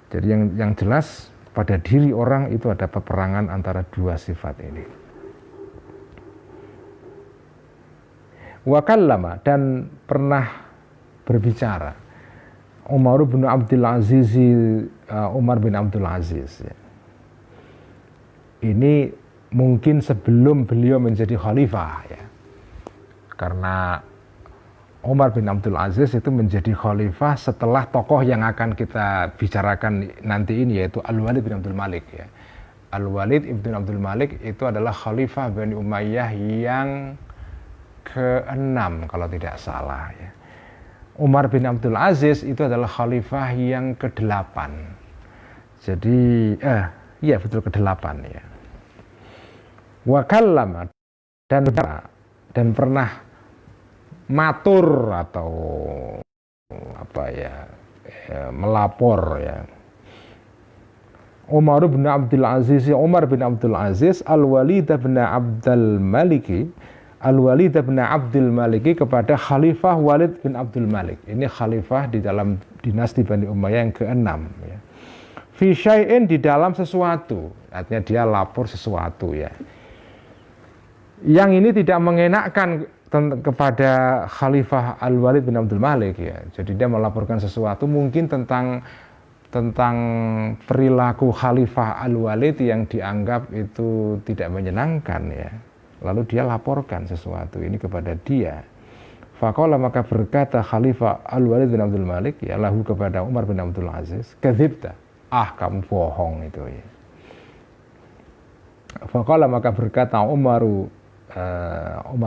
Jadi yang jelas pada diri orang itu ada peperangan antara dua sifat ini. Wa kallama, dan pernah berbicara Umar bin Abdul Aziz, Umar bin Abdul Aziz ya. Ini mungkin sebelum beliau menjadi khalifah ya. Karena Umar bin Abdul Aziz itu menjadi khalifah setelah tokoh yang akan kita bicarakan nanti ini, yaitu Al-Walid bin Abdul Malik ya. Al-Walid bin Abdul Malik itu adalah khalifah Bani Umayyah yang ke-6 kalau tidak salah ya. Umar bin Abdul Aziz itu adalah khalifah yang ke-8. Jadi iya betul ke-8 ya. Wa kallama, dan pernah matur atau apa ya, melapor ya. Umar bin Abdul Aziz Al-Walid bin Abdul Maliki, Al-Walid bin Abdul Maliki kepada Khalifah Walid bin Abdul Malik. Ini khalifah di dalam dinasti Bani Umayyah yang ke-6 ya. Fi syai'in, di dalam sesuatu. Artinya dia lapor sesuatu ya. Yang ini tidak mengenakkan kepada Khalifah Al-Walid bin Abdul Malik ya. Jadi dia melaporkan sesuatu mungkin tentang perilaku Khalifah Al-Walid yang dianggap itu tidak menyenangkan ya. Lalu dia laporkan sesuatu ini kepada dia. Faqala, maka berkata Khalifah Al-Walid bin Abdul Malik ya lahu kepada Umar bin Abdul Aziz, kadzibta, kamu bohong itu ya. Faqala, maka berkata Umar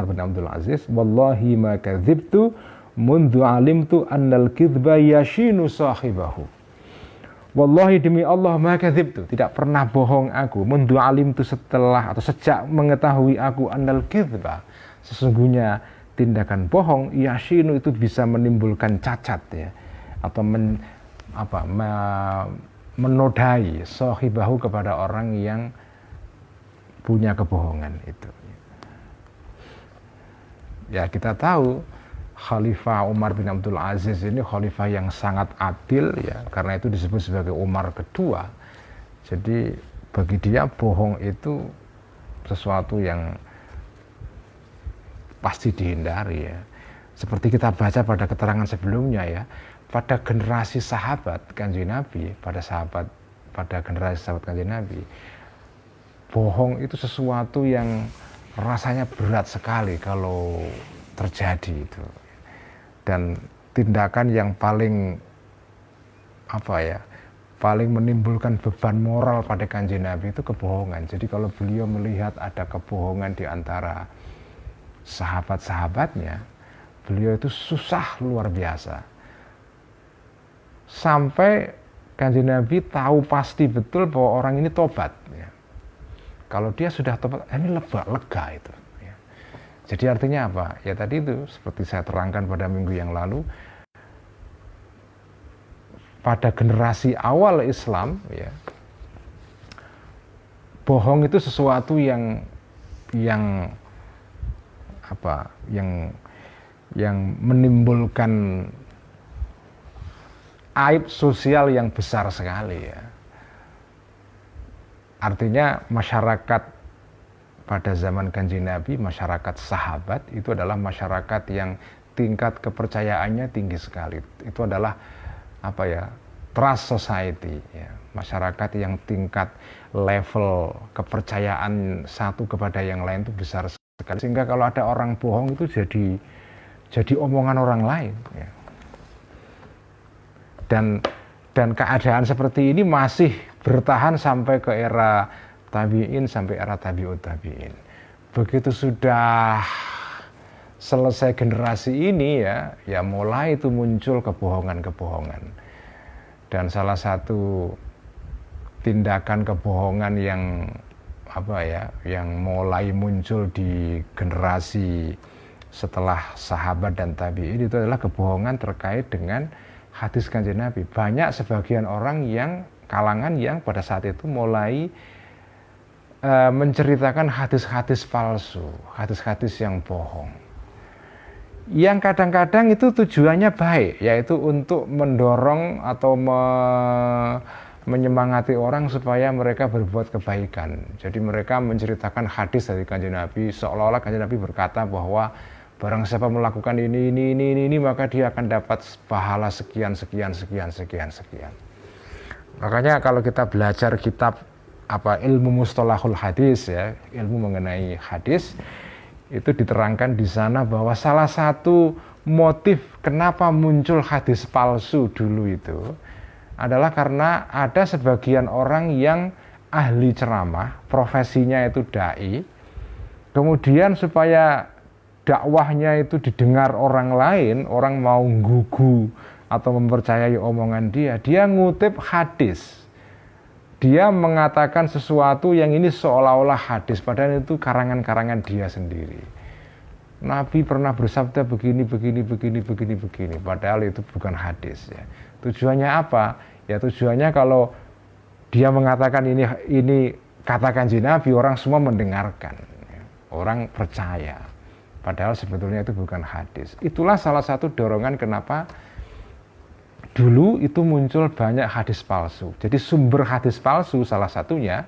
bin Abdul Aziz, wallahi ma kadzibtu mundu alimtu annal kidba yashinu sahibahu. Wallahi, demi Allah, ma kadzibtu, tidak pernah bohong aku, mundu alimtu, setelah atau sejak mengetahui aku, annal kidba, sesungguhnya tindakan bohong, yashinu itu bisa menimbulkan cacat ya, atau menodai sahibahu kepada orang yang punya kebohongan itu. Ya kita tahu Khalifah Umar bin Abdul Aziz ini khalifah yang sangat adil ya, karena itu disebut sebagai Umar kedua. Jadi bagi dia bohong itu sesuatu yang pasti dihindari ya. seperti kita baca pada keterangan sebelumnya ya, pada generasi sahabat Kanjeng Nabi, pada generasi sahabat Kanjeng Nabi, bohong itu sesuatu yang rasanya berat sekali kalau terjadi itu, dan tindakan yang paling paling menimbulkan beban moral pada Kanjeng Nabi itu kebohongan. Jadi kalau beliau melihat ada kebohongan di antara sahabat-sahabatnya, beliau itu susah luar biasa. Sampai Kanjeng Nabi tahu pasti betul bahwa orang ini tobat. Ya. Kalau dia sudah tobat, ini lega itu. Ya. Jadi artinya apa? Ya tadi itu seperti saya terangkan pada minggu yang lalu, pada generasi awal Islam, ya, bohong itu sesuatu yang menimbulkan aib sosial yang besar sekali ya. Artinya masyarakat pada zaman Kanjeng Nabi, masyarakat sahabat itu adalah masyarakat yang tingkat kepercayaannya tinggi sekali. Itu adalah trust society ya. Masyarakat yang tingkat level kepercayaan satu kepada yang lain itu besar sekali, sehingga kalau ada orang bohong itu jadi omongan orang lain ya. Dan keadaan seperti ini masih bertahan sampai ke era tabi'in, sampai era tabi'ut tabi'in. Begitu sudah selesai generasi ini ya mulai itu muncul kebohongan-kebohongan. Dan salah satu tindakan kebohongan yang mulai muncul di generasi setelah sahabat dan tabi'in itu adalah kebohongan terkait dengan hadis Kanjeng Nabi. Banyak sebagian orang kalangan yang pada saat itu mulai menceritakan hadis-hadis palsu, hadis-hadis yang bohong. Yang kadang-kadang itu tujuannya baik, yaitu untuk mendorong atau menyemangati orang supaya mereka berbuat kebaikan. Jadi mereka menceritakan hadis dari Kanjeng Nabi, seolah-olah Kanjeng Nabi berkata bahwa barang siapa melakukan ini, maka dia akan dapat pahala sekian. Makanya kalau kita belajar kitab ilmu mustalahul hadis ya, ilmu mengenai hadis, itu diterangkan di sana bahwa salah satu motif kenapa muncul hadis palsu dulu itu adalah karena ada sebagian orang yang ahli ceramah, profesinya itu dai, kemudian supaya dakwahnya itu didengar orang lain, orang mau gugu atau mempercayai omongan dia ngutip hadis. Dia mengatakan sesuatu yang ini seolah-olah hadis, padahal itu karangan-karangan dia sendiri. Nabi pernah bersabda begini, padahal itu bukan hadis. Ya. Tujuannya apa? Ya tujuannya kalau dia mengatakan ini kata Kanjeng Nabi, orang semua mendengarkan, ya. Orang percaya. Padahal sebetulnya itu bukan hadis. Itulah salah satu dorongan kenapa dulu itu muncul banyak hadis palsu. Jadi sumber hadis palsu salah satunya,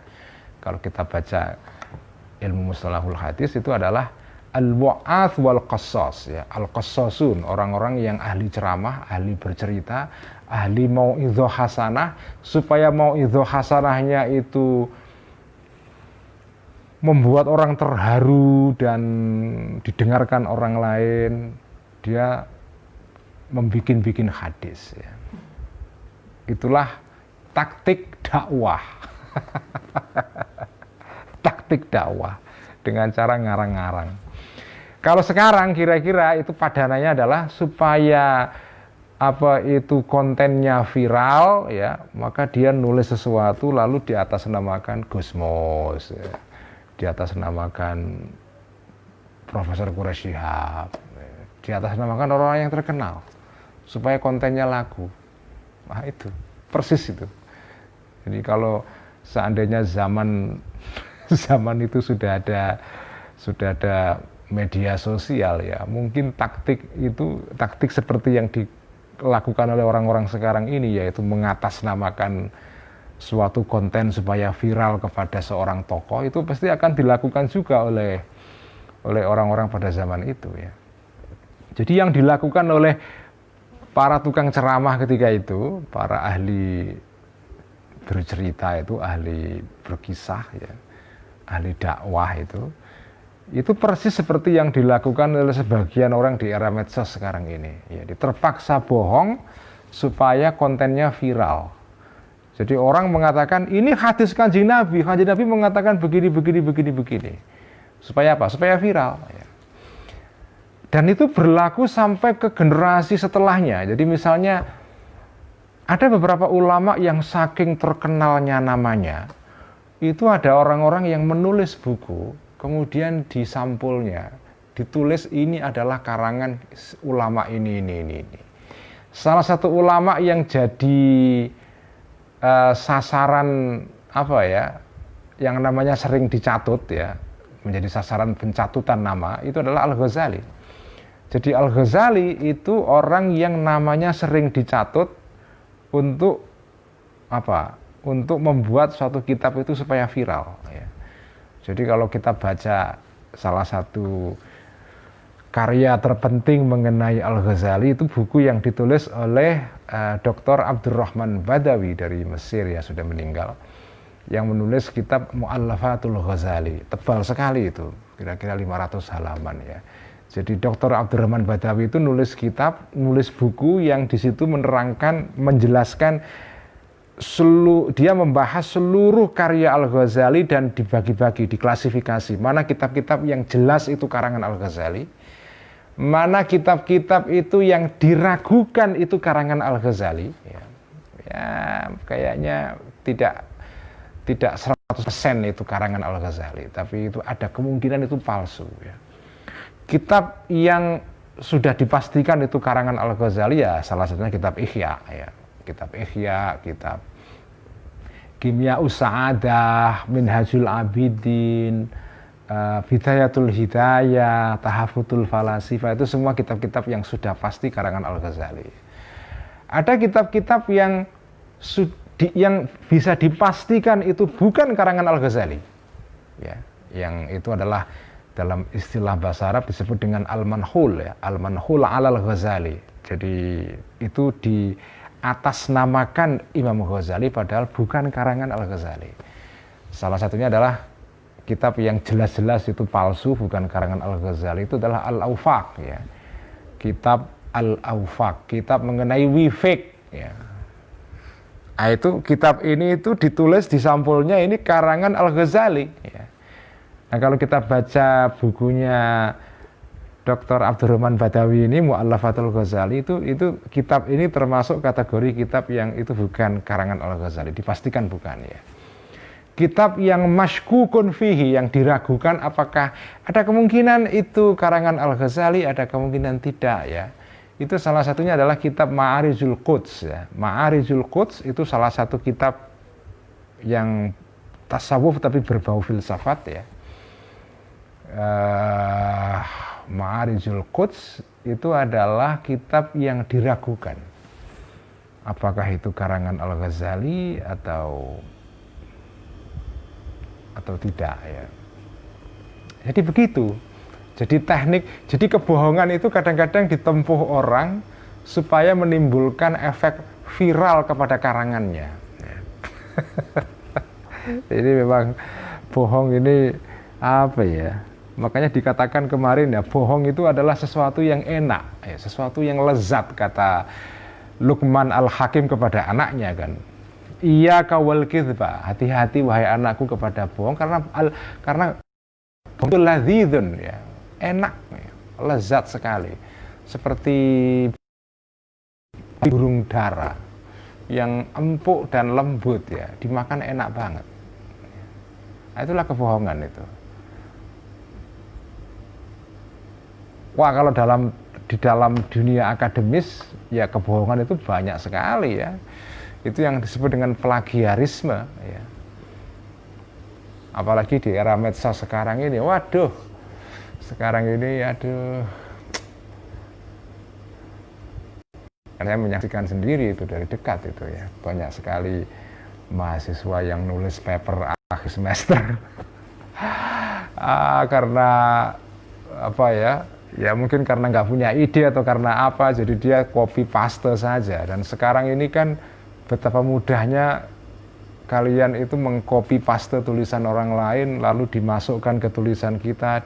kalau kita baca ilmu mustalahul hadis itu adalah al-wa'ath wal qassas ya. Al-qassasun, orang-orang yang ahli ceramah, ahli bercerita, ahli mau'idhah hasanah, supaya mau'idhah hasanahnya itu membuat orang terharu dan didengarkan orang lain, dia membikin hadis ya. Itulah taktik dakwah. Taktik dakwah dengan cara ngarang-ngarang. Kalau sekarang kira-kira itu padanannya adalah supaya kontennya viral ya, maka dia nulis sesuatu lalu diatasnamakan Gusmus ya. Diatasnamakan Profesor Quraisy Shihab, diatasnamakan orang yang terkenal supaya kontennya laku. Nah itu persis itu. Jadi kalau seandainya zaman itu sudah ada media sosial ya, mungkin taktik seperti yang dilakukan oleh orang-orang sekarang ini, yaitu mengatasnamakan suatu konten supaya viral kepada seorang tokoh, itu pasti akan dilakukan juga oleh orang-orang pada zaman itu ya. Jadi yang dilakukan oleh para tukang ceramah ketika itu, para ahli bercerita itu, ahli berkisah ya, ahli dakwah itu persis seperti yang dilakukan oleh sebagian orang di era medsos sekarang ini. Ya, terpaksa bohong supaya kontennya viral. Jadi orang mengatakan ini hadis kanjeng Nabi mengatakan begini. Supaya apa? Supaya viral. Ya. Dan itu berlaku sampai ke generasi setelahnya. Jadi misalnya ada beberapa ulama yang saking terkenalnya namanya, itu ada orang-orang yang menulis buku, kemudian di sampulnya ditulis ini adalah karangan ulama ini. Salah satu ulama yang jadi sasaran yang namanya sering dicatut ya, menjadi sasaran pencatutan nama itu adalah Al-Ghazali. Jadi Al-Ghazali itu orang yang namanya sering dicatut untuk untuk membuat suatu kitab itu supaya viral ya. Jadi kalau kita baca salah satu karya terpenting mengenai Al-Ghazali itu buku yang ditulis oleh Dr. Abdurrahman Badawi dari Mesir ya, sudah meninggal, yang menulis kitab Mu'allafatul Ghazali, tebal sekali itu, kira-kira 500 halaman ya. Jadi Dr. Abdurrahman Badawi itu nulis buku yang di situ menerangkan, menjelaskan dia membahas seluruh karya Al-Ghazali dan dibagi-bagi, diklasifikasi. Mana kitab-kitab yang jelas itu karangan Al-Ghazali, mana kitab-kitab itu yang diragukan itu karangan Al-Ghazali. Ya, kayaknya tidak 100% itu karangan Al-Ghazali, tapi itu ada kemungkinan itu palsu ya. Kitab yang sudah dipastikan itu karangan Al-Ghazali ya salah satunya kitab Ihya ya. Kitab Ihya, kitab Kimya'us Sa'adah, Minhajul Abidin, Bidayatul Hidayah, Tahafutul Falasifah, itu semua kitab-kitab yang sudah pasti karangan Al-Ghazali. Ada kitab-kitab yang bisa dipastikan itu bukan karangan Al-Ghazali ya, yang itu adalah dalam istilah bahasa Arab disebut dengan al-manhul ya, al-manhul alal Ghazali. Jadi itu di atas namakan Imam Ghazali padahal bukan karangan Al-Ghazali. Salah satunya adalah kitab yang jelas-jelas itu palsu, bukan karangan Al-Ghazali, itu adalah Al-Awfaq ya. Kitab Al-Awfaq, kitab mengenai wifik ya. Nah, itu kitab ini itu ditulis di sampulnya ini karangan Al-Ghazali ya. Nah, kalau kita baca bukunya Dr. Abdurrahman Badawi ini, Mu'allafatul Ghazali, itu kitab ini termasuk kategori kitab yang itu bukan karangan Al-Ghazali, dipastikan bukan ya. Kitab yang masykukun fihi, yang diragukan apakah ada kemungkinan itu karangan Al-Ghazali, ada kemungkinan tidak ya. Itu salah satunya adalah kitab Ma'arijul Quds ya. Ma'arijul Quds itu salah satu kitab yang tasawuf tapi berbau filsafat ya. Ma'arijul Quds itu adalah kitab yang diragukan apakah itu karangan Al-Ghazali atau tidak ya. Jadi begitu. Jadi kebohongan itu kadang-kadang ditempuh orang supaya menimbulkan efek viral kepada karangannya. Jadi memang bohong ini makanya dikatakan kemarin ya, bohong itu adalah sesuatu yang enak, ya, sesuatu yang lezat, kata Luqman Al-Hakim kepada anaknya kan. Iya kawal kizba, hati-hati wahai anakku kepada bohong, karena bohong itu ladzidun ya, enak, ya, lezat sekali. Seperti burung dara yang empuk dan lembut ya, dimakan enak banget. Nah, itulah kebohongan itu. Wah, kalau di dalam dunia akademis ya kebohongan itu banyak sekali ya. Itu yang disebut dengan plagiarisme ya. Apalagi di era medsos sekarang ini, waduh. Sekarang ini aduh. Saya menyaksikan sendiri itu dari dekat itu ya. Banyak sekali mahasiswa yang nulis paper akhir semester. Karena Ya mungkin karena nggak punya ide atau karena apa, jadi dia copy paste saja. Dan sekarang ini kan betapa mudahnya kalian itu mengcopy paste tulisan orang lain, lalu dimasukkan ke tulisan kita,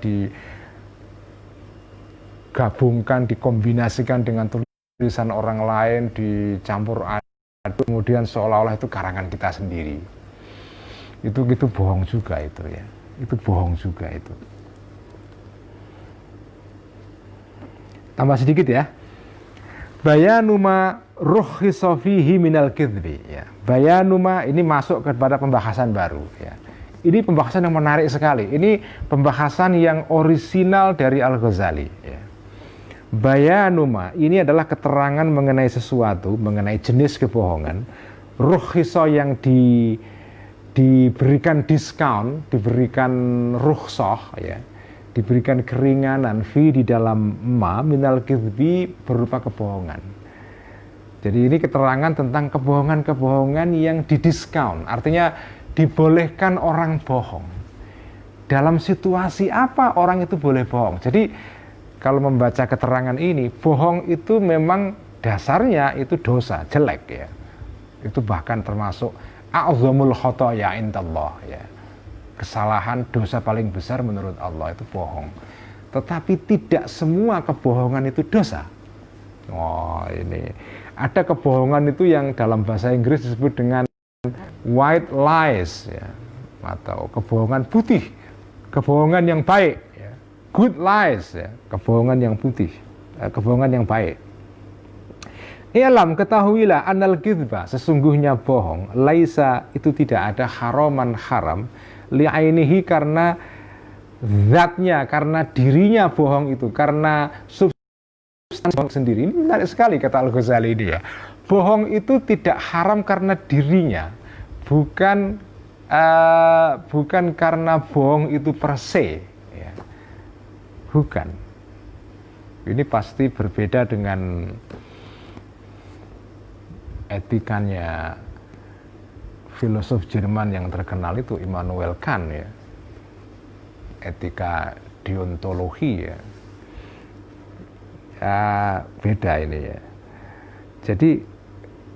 digabungkan, dikombinasikan dengan tulisan orang lain, dicampur aduk, kemudian seolah-olah itu karangan kita sendiri. Itu bohong juga itu ya. Itu bohong juga itu. Tambah sedikit ya. Bayanuma rukhisa fihi minal kidbi ya. Bayanuma ini masuk kepada pembahasan baru ya. Ini pembahasan yang menarik sekali. Ini pembahasan yang orisinal dari Al-Ghazali ya. Bayanuma ini adalah keterangan mengenai sesuatu, mengenai jenis kebohongan. Rukhisa yang diberikan diskon, diberikan rukhsah ya. Diberikan keringanan di dalam minal kidbi berupa kebohongan. Jadi ini keterangan tentang kebohongan-kebohongan yang didiskon, artinya dibolehkan orang bohong. Dalam situasi apa orang itu boleh bohong? Jadi kalau membaca keterangan ini, bohong itu memang dasarnya itu dosa, jelek ya. Itu bahkan termasuk a'zamul khotoya indallah ya. Kesalahan, dosa paling besar menurut Allah itu bohong. Tetapi tidak semua kebohongan itu dosa. Oh, ini ada kebohongan itu yang dalam bahasa Inggris disebut dengan white lies ya, atau kebohongan putih, kebohongan yang baik ya. Good lies ya, kebohongan yang putih, kebohongan yang baik. I'lam, ketahuilah annal kidba, sesungguhnya bohong, laisa itu tidak ada haraman haram li'ainihi karena zatnya, karena dirinya bohong itu, karena substansi sendiri. Ini menarik sekali kata Al-Ghazali ini ya. Bohong itu tidak haram karena dirinya, bukan karena bohong itu per se ya. Bukan. Ini pasti berbeda dengan etikanya filosof Jerman yang terkenal itu Immanuel Kant ya, etika deontologi ya, beda ini ya. Jadi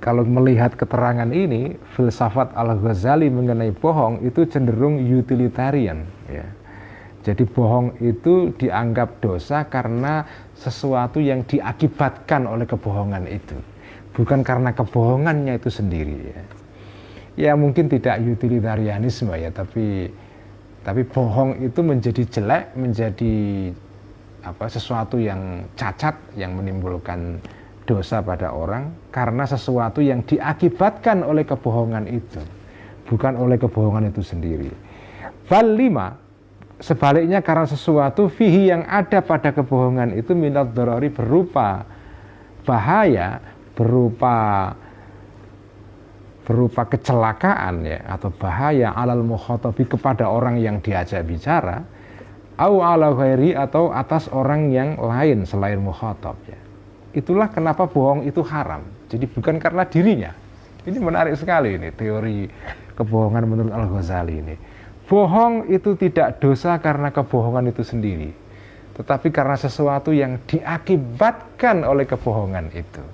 kalau melihat keterangan ini, filsafat Al-Ghazali mengenai bohong itu cenderung utilitarian ya. Jadi bohong itu dianggap dosa karena sesuatu yang diakibatkan oleh kebohongan itu, bukan karena kebohongannya itu sendiri ya. Ya mungkin tidak utilitarianisme ya, tapi bohong itu menjadi jelek, menjadi sesuatu yang cacat, yang menimbulkan dosa pada orang karena sesuatu yang diakibatkan oleh kebohongan itu, bukan oleh kebohongan itu sendiri. Bal 5, sebaliknya karena sesuatu fihi yang ada pada kebohongan itu minat darari, berupa bahaya, berupa kecelakaan ya, atau bahaya alal mukhatabi, kepada orang yang diajak bicara, au ala ghairi, atau atas orang yang lain selain mukhatab ya. Itulah kenapa bohong itu haram. Jadi bukan karena dirinya. Ini menarik sekali ini teori kebohongan menurut Al-Ghazali ini. Bohong itu tidak dosa karena kebohongan itu sendiri, tetapi karena sesuatu yang diakibatkan oleh kebohongan itu.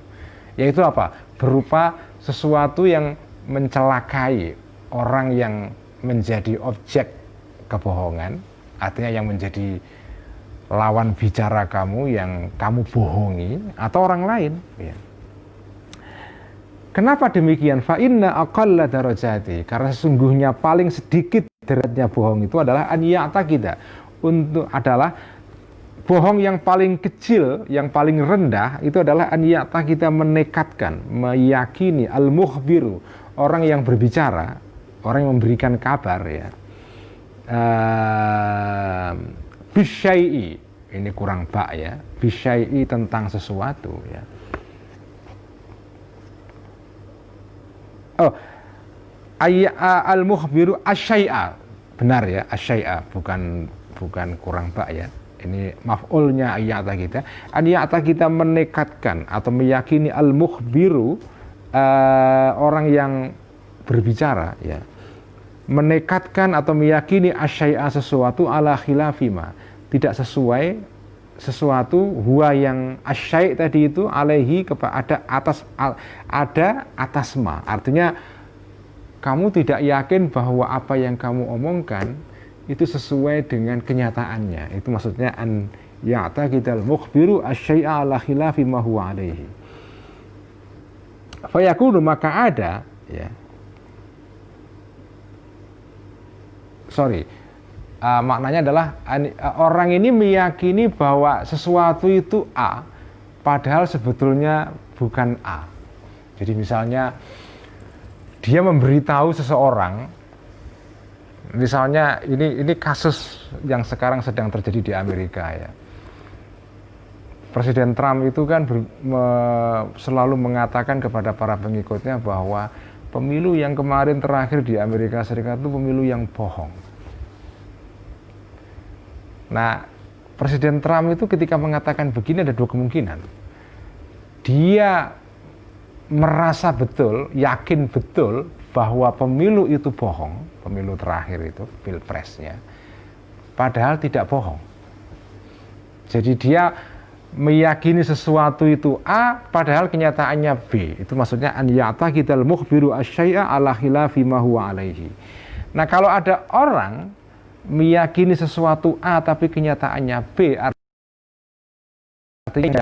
Yaitu apa? Berupa sesuatu yang mencelakai orang yang menjadi objek kebohongan, artinya yang menjadi lawan bicara kamu, yang kamu bohongi, atau orang lain ya. Kenapa demikian? Fa inna aqalla darajati, karena sesungguhnya paling sedikit derajatnya bohong itu adalah an ya'taqida, adalah bohong yang paling kecil, yang paling rendah itu adalah an ya'taqida, menekatkan, meyakini, al-mukhbiru, orang yang berbicara, orang yang memberikan kabar ya, bisyai'i, ini kurang bak ya, bisyai'i, tentang sesuatu ya. Oh, al-mukhbiru asyai'a, benar ya, asyai'a, bukan kurang bak ya. Ini maf'ulnya ayata kita. Ayata kita menekatkan atau meyakini al-mukhbiru, orang yang berbicara ya, menekatkan atau meyakini asyai'a, sesuatu ala khilafima, tidak sesuai sesuatu huwa yang asyai' tadi itu alaihi ada atas ma, artinya kamu tidak yakin bahwa apa yang kamu omongkan itu sesuai dengan kenyataannya. Itu maksudnya an ya'taqidal mukhbiru asyai'a ala khilafi ma huwa alaihi. Fayakunu, maka ada ya. Maknanya adalah orang ini meyakini bahwa sesuatu itu A, padahal sebetulnya bukan A. Jadi misalnya dia memberitahu seseorang, misalnya ini kasus yang sekarang sedang terjadi di Amerika ya. Presiden Trump itu kan selalu mengatakan kepada para pengikutnya bahwa pemilu yang kemarin terakhir di Amerika Serikat itu pemilu yang bohong. Nah, Presiden Trump itu ketika mengatakan begini ada dua kemungkinan. Dia merasa betul, yakin betul bahwa pemilu itu bohong, pemilu terakhir itu, pilpresnya, padahal tidak bohong. Jadi dia meyakini sesuatu itu A, padahal kenyataannya B. Itu maksudnya an ya'taqidal mukhbiru asyai'a ala khilafi ma huwa alaihi. Nah, kalau ada orang meyakini sesuatu A tapi kenyataannya B, artinya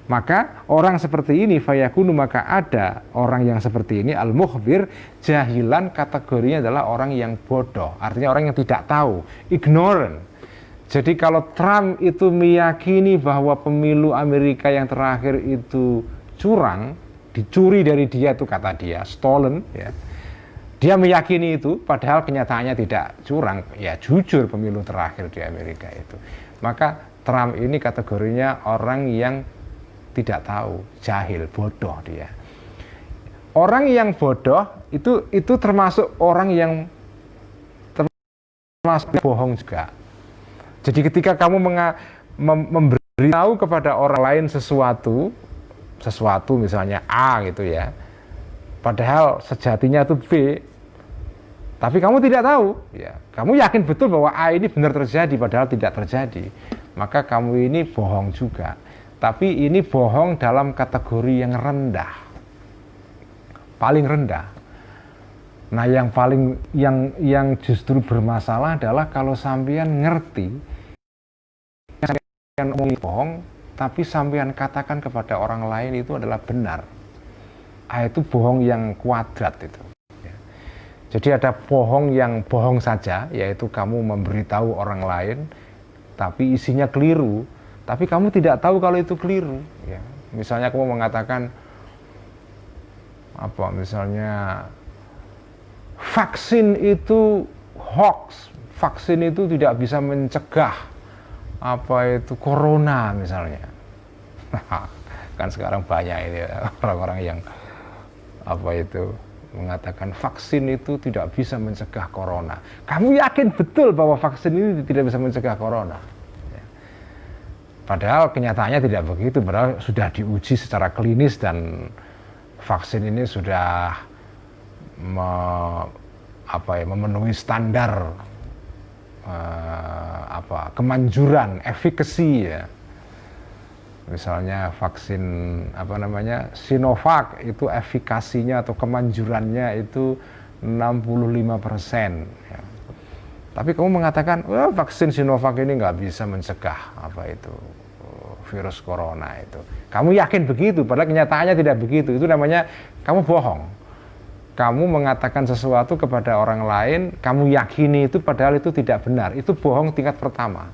maka orang seperti ini fayakunu, maka ada orang yang seperti ini al-mukhbir jahilan, kategorinya adalah orang yang bodoh, artinya orang yang tidak tahu, ignorant. Jadi kalau Trump itu meyakini bahwa pemilu Amerika yang terakhir itu curang, dicuri dari dia, itu kata dia stolen ya. Dia meyakini itu, padahal kenyataannya tidak curang, ya jujur pemilu terakhir di Amerika itu. Maka Trump ini kategorinya orang yang tidak tahu, jahil, bodoh dia. Orang yang bodoh itu termasuk orang yang termasuk bohong juga. Jadi ketika kamu memberitahu kepada orang lain sesuatu misalnya A gitu ya, padahal sejatinya itu B, tapi kamu tidak tahu, ya, kamu yakin betul bahwa A ini benar terjadi, padahal tidak terjadi, maka kamu ini bohong juga. Tapi ini bohong dalam kategori yang rendah, paling rendah. Nah, yang justru bermasalah adalah kalau sampean ngerti, sampean omong bohong, tapi sampean katakan kepada orang lain itu adalah benar. Itu bohong yang kuadrat itu. Jadi ada bohong yang bohong saja, yaitu kamu memberitahu orang lain, tapi isinya keliru, tapi kamu tidak tahu kalau itu keliru. Ya. Misalnya kamu mengatakan, misalnya vaksin itu hoax, vaksin itu tidak bisa mencegah corona misalnya. Kan sekarang banyak ini orang-orang yang mengatakan vaksin itu tidak bisa mencegah corona. Kamu yakin betul bahwa vaksin ini tidak bisa mencegah corona? Ya. Padahal kenyataannya tidak begitu. Padahal sudah diuji secara klinis dan vaksin ini sudah memenuhi standar kemanjuran, efikasi ya. Misalnya vaksin Sinovac itu efikasinya atau kemanjurannya itu 65%. Ya. Tapi kamu mengatakan vaksin Sinovac ini nggak bisa mencegah virus corona itu. Kamu yakin begitu, padahal kenyataannya tidak begitu. Itu namanya kamu bohong. Kamu mengatakan sesuatu kepada orang lain, kamu yakini itu padahal itu tidak benar. Itu bohong tingkat pertama.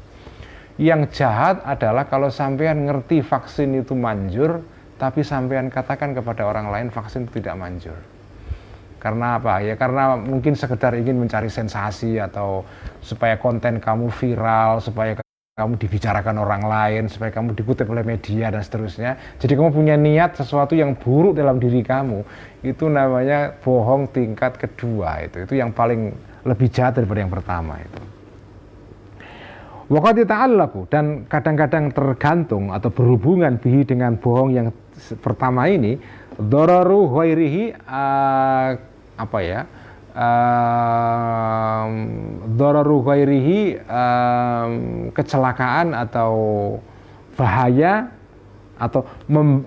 Yang jahat adalah kalau sampean ngerti vaksin itu manjur, tapi sampean katakan kepada orang lain vaksin itu tidak manjur. Karena apa? Ya karena mungkin sekedar ingin mencari sensasi atau supaya konten kamu viral, supaya kamu dibicarakan orang lain, supaya kamu dikutip oleh media dan seterusnya. Jadi kamu punya niat sesuatu yang buruk dalam diri kamu. Itu namanya bohong tingkat kedua itu. Itu yang paling lebih jahat daripada yang pertama itu. Waqad ta'allaqu, dan kadang-kadang tergantung atau berhubungan bihi dengan bohong yang pertama ini, dararu ghairihi dhararu ghairihi, kecelakaan atau bahaya atau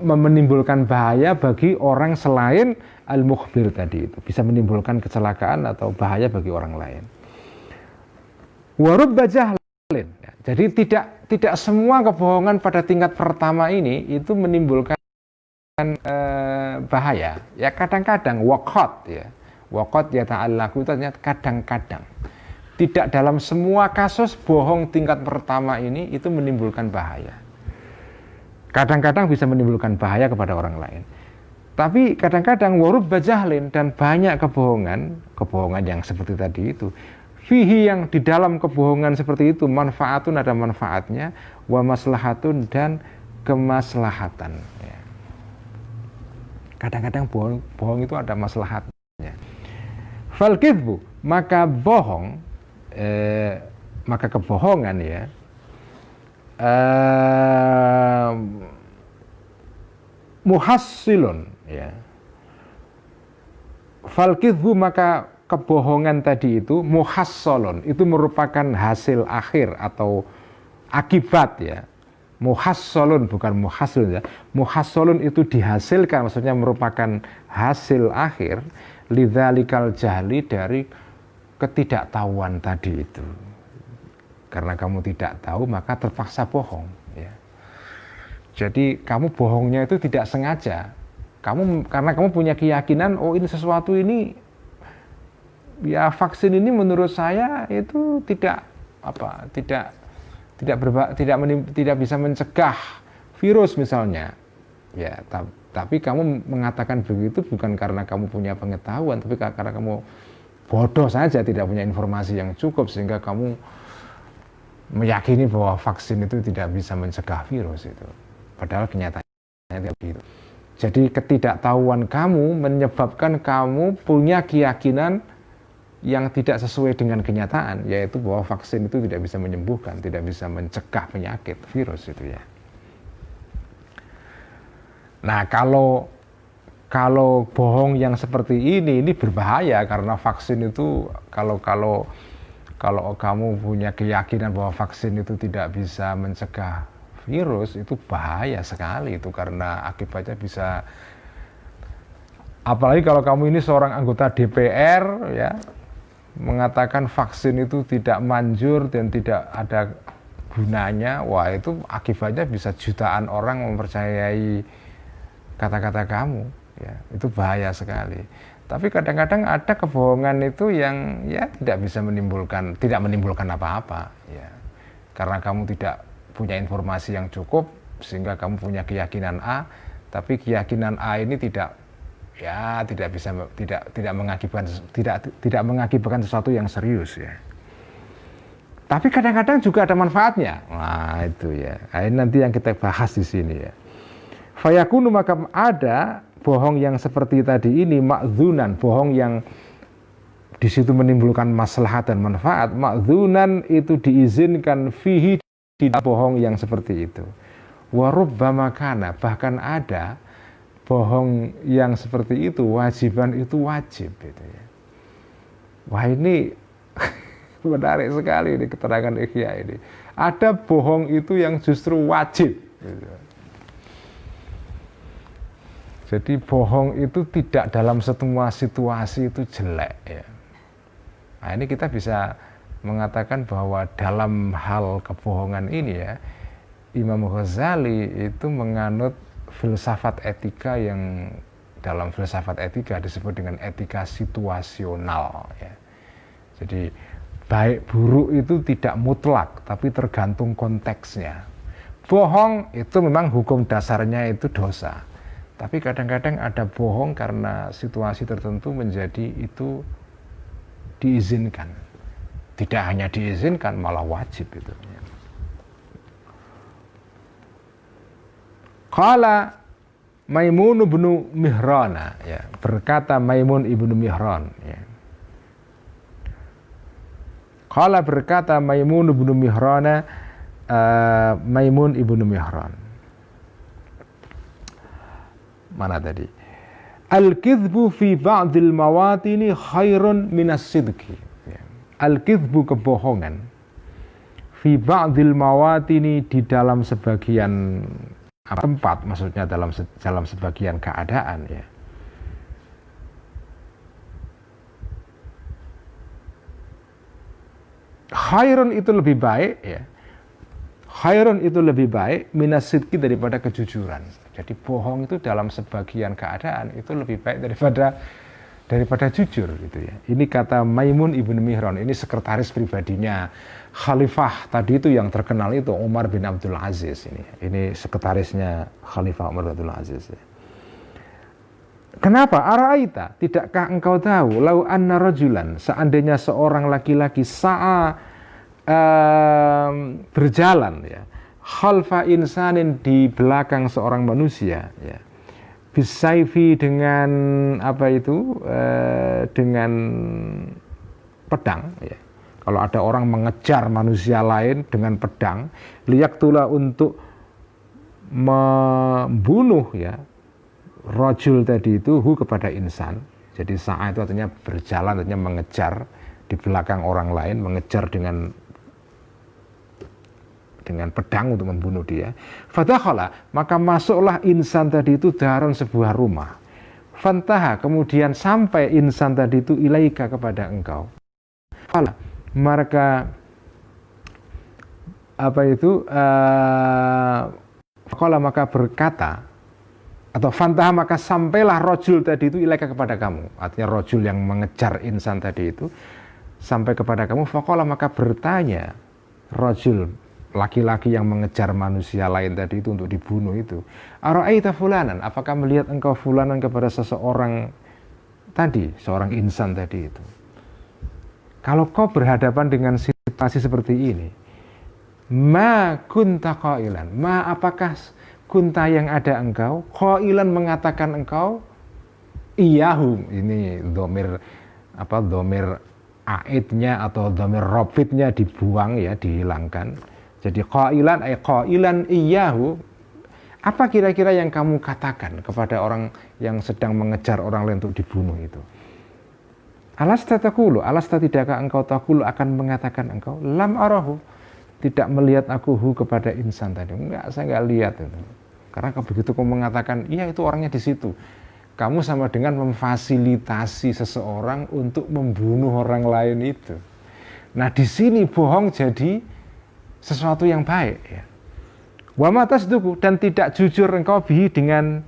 menimbulkan bahaya bagi orang selain al-mukhbir tadi itu, bisa menimbulkan kecelakaan atau bahaya bagi orang lain. Wa rubba jahlin. Jadi tidak semua kebohongan pada tingkat pertama ini itu menimbulkan bahaya. Ya kadang-kadang waqat ya. Waqat ya ta'allaku itu artinya kadang-kadang. Tidak dalam semua kasus bohong tingkat pertama ini itu menimbulkan bahaya. Kadang-kadang bisa menimbulkan bahaya kepada orang lain. Tapi kadang-kadang warubba jahlin, dan banyak kebohongan yang seperti tadi itu. Fihi, yang di dalam kebohongan seperti itu manfaatun, ada manfaatnya, wa maslahatun, dan kemaslahatan. Ya. Kadang-kadang bohong itu ada maslahatnya. Fal kidbu, maka kebohongan ya. Muhassilun ya. Fal kidbu, maka kebohongan tadi itu muhassalun, itu merupakan hasil akhir atau akibat ya. Muhassalun bukan muhassil ya. Muhassalun itu dihasilkan, maksudnya merupakan hasil akhir lidzalikal jahli, dari ketidaktahuan tadi itu. Karena kamu tidak tahu maka terpaksa bohong ya. Jadi kamu bohongnya itu tidak sengaja. Karena kamu punya keyakinan, oh ini sesuatu ini ya, vaksin ini menurut saya itu tidak bisa mencegah virus misalnya. Ya, tapi kamu mengatakan begitu bukan karena kamu punya pengetahuan, tapi karena kamu bodoh saja, tidak punya informasi yang cukup sehingga kamu meyakini bahwa vaksin itu tidak bisa mencegah virus itu. Padahal kenyataannya tidak begitu. Jadi ketidaktahuan kamu menyebabkan kamu punya keyakinan yang tidak sesuai dengan kenyataan, yaitu bahwa vaksin itu tidak bisa menyembuhkan, tidak bisa mencegah penyakit virus itu ya. Nah, kalau bohong yang seperti ini berbahaya, karena vaksin itu kalau kamu punya keyakinan bahwa vaksin itu tidak bisa mencegah virus, itu bahaya sekali itu, karena akibatnya bisa, apalagi kalau kamu ini seorang anggota DPR ya, mengatakan vaksin itu tidak manjur dan tidak ada gunanya, wah itu akibatnya bisa jutaan orang mempercayai kata-kata kamu ya, itu bahaya sekali. Tapi kadang-kadang ada kebohongan itu yang ya tidak menimbulkan apa-apa ya. Karena kamu tidak punya informasi yang cukup sehingga kamu punya keyakinan A, tapi keyakinan A ini tidak mengakibatkan sesuatu yang serius ya. Tapi kadang-kadang juga ada manfaatnya. Nah, itu ya. Nah, ini nanti yang kita bahas di sini ya. Fayakunu, maka ada bohong yang seperti tadi ini ma'dzunan, bohong yang di situ menimbulkan maslahat dan manfaat. Ma'dzunan itu diizinkan fihi, di bohong yang seperti itu. Wa rubbama kana, bahkan ada bohong yang seperti itu wajiban, itu wajib gitu ya. Wah ini menarik sekali ini keterangan Ihya ini. Ada bohong itu yang justru wajib gitu. Jadi bohong itu tidak dalam semua situasi itu jelek ya. Nah, ini kita bisa mengatakan bahwa dalam hal kebohongan ini ya, Imam Ghazali itu menganut filsafat etika yang dalam filsafat etika disebut dengan etika situasional ya. Jadi baik buruk itu tidak mutlak, tapi tergantung konteksnya. Bohong itu memang hukum dasarnya itu dosa. Tapi kadang-kadang ada bohong karena situasi tertentu menjadi itu diizinkan. Tidak hanya diizinkan, malah wajib itu. Qala Maimun ibnu Mihran ya, berkata Maimun ibnu Mihran ya. Qala berkata Maimun ibnu Mihran, Maimun ibnu Mihran. Mana tadi? Al-kidhbu fi ba'dil mawatini khairun minas sidqi. Al-kidhbu kebohongan. Fi ba'dil mawatini di dalam sebagian tempat, maksudnya dalam sebagian keadaan ya. Khairun itu lebih baik ya. Khairun itu lebih baik minas sidqi daripada kejujuran. Jadi bohong itu dalam sebagian keadaan itu lebih baik daripada jujur gitu ya. Ini kata Maimun ibn Mihran, ini sekretaris pribadinya Khalifah tadi itu yang terkenal itu Umar bin Abdul Aziz ini. Ini sekretarisnya Khalifah Umar bin Abdul Aziz ya. Kenapa? Ara'aita, tidakkah engkau tahu lau anna rajulan, seandainya seorang laki-laki berjalan ya, khalfa insanin di belakang seorang manusia ya, bisaifi dengan apa itu dengan pedang ya. Kalau ada orang mengejar manusia lain dengan pedang, liyaktula untuk membunuh ya rajul tadi itu kepada insan. Jadi sa'a itu artinya berjalan, artinya mengejar di belakang orang lain, mengejar dengan pedang untuk membunuh dia. Fadakhala, maka masuklah insan tadi itu daron sebuah rumah. Fantaha, kemudian sampai insan tadi itu ilaika kepada engkau. Fala, maka apa itu faqala, maka berkata, atau fantaha, maka sampailah rojul tadi itu ilaika kepada kamu. Artinya rojul yang mengejar insan tadi itu sampai kepada kamu. Faqala, maka bertanya rojul, laki-laki yang mengejar manusia lain tadi itu untuk dibunuh itu, ara'aita fulanan, apakah melihat engkau fulanan kepada seseorang tadi, seorang insan tadi itu. Kalau kau berhadapan dengan situasi seperti ini, ma kunta qailan, ma apakah kunta yang ada engkau, qailan mengatakan engkau, iyahu, ini dhamir aidnya atau dhamir rafidnya dibuang ya, dihilangkan. Jadi qailan ay qailan iyahu, apa kira-kira yang kamu katakan kepada orang yang sedang mengejar orang lain untuk dibunuh itu? Alasta taqulu, alasta tidakkah engkau taqulu akan mengatakan engkau, lam arahu, tidak melihat aku kepada insan tadi. Enggak, saya enggak lihat itu. Karena begitu kamu mengatakan, iya itu orangnya di situ, kamu sama dengan memfasilitasi seseorang untuk membunuh orang lain itu. Nah di sini bohong jadi sesuatu yang baik ya. Wa ma tasduqu, dan tidak jujur engkau bihi dengan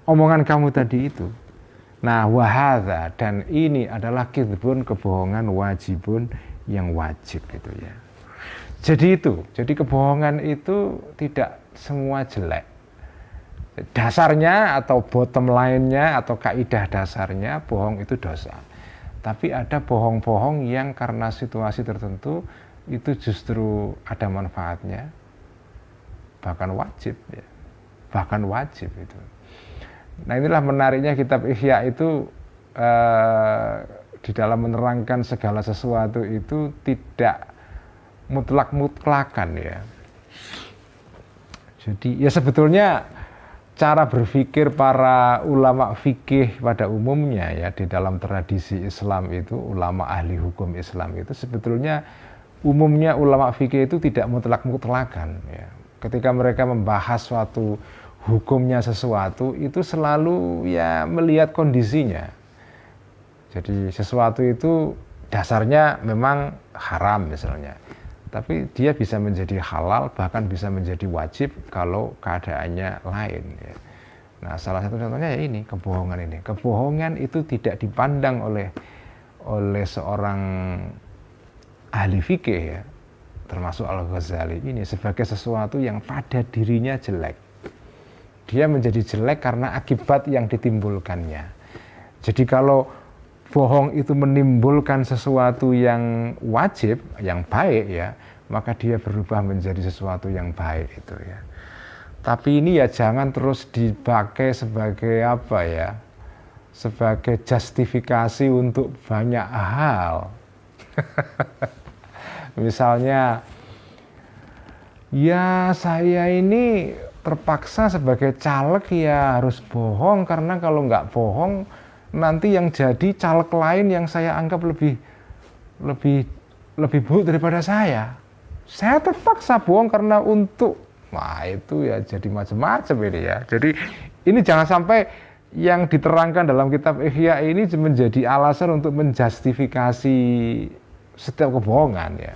omongan kamu tadi itu. Nah wahadza, dan ini adalah kidbun, kebohongan wajibun, yang wajib gitu ya. Jadi kebohongan itu tidak semua jelek. Dasarnya atau bottom line-nya atau kaidah dasarnya bohong itu dosa. Tapi ada bohong-bohong yang karena situasi tertentu itu justru ada manfaatnya, bahkan wajib ya. Bahkan wajib itu. Nah inilah menariknya kitab Ihya itu di dalam menerangkan segala sesuatu itu tidak mutlak-mutlakan ya. Jadi ya sebetulnya cara berpikir para ulama fikih pada umumnya ya, di dalam tradisi Islam itu, ulama ahli hukum Islam itu sebetulnya umumnya ulama fikih itu tidak mutlak-mutlakan ya. Ketika mereka membahas suatu hukumnya sesuatu itu selalu ya melihat kondisinya. Jadi sesuatu itu dasarnya memang haram misalnya, tapi dia bisa menjadi halal, bahkan bisa menjadi wajib kalau keadaannya lain ya. Nah salah satu contohnya ya ini, kebohongan ini. Kebohongan itu tidak dipandang oleh seorang ahli fikih ya, termasuk Al-Ghazali ini, sebagai sesuatu yang pada dirinya jelek. Dia menjadi jelek karena akibat yang ditimbulkannya. Jadi kalau bohong itu menimbulkan sesuatu yang wajib, yang baik ya, maka dia berubah menjadi sesuatu yang baik itu ya. Tapi ini ya jangan terus dipakai sebagai apa ya, sebagai justifikasi untuk banyak hal. Misalnya, ya saya ini terpaksa sebagai caleg ya harus bohong, karena kalau nggak bohong nanti yang jadi caleg lain yang saya anggap lebih buruk daripada saya terpaksa bohong karena wah itu ya jadi macam-macam ini ya. Jadi ini jangan sampai yang diterangkan dalam kitab Ihya ini menjadi alasan untuk menjustifikasi setiap kebohongan ya.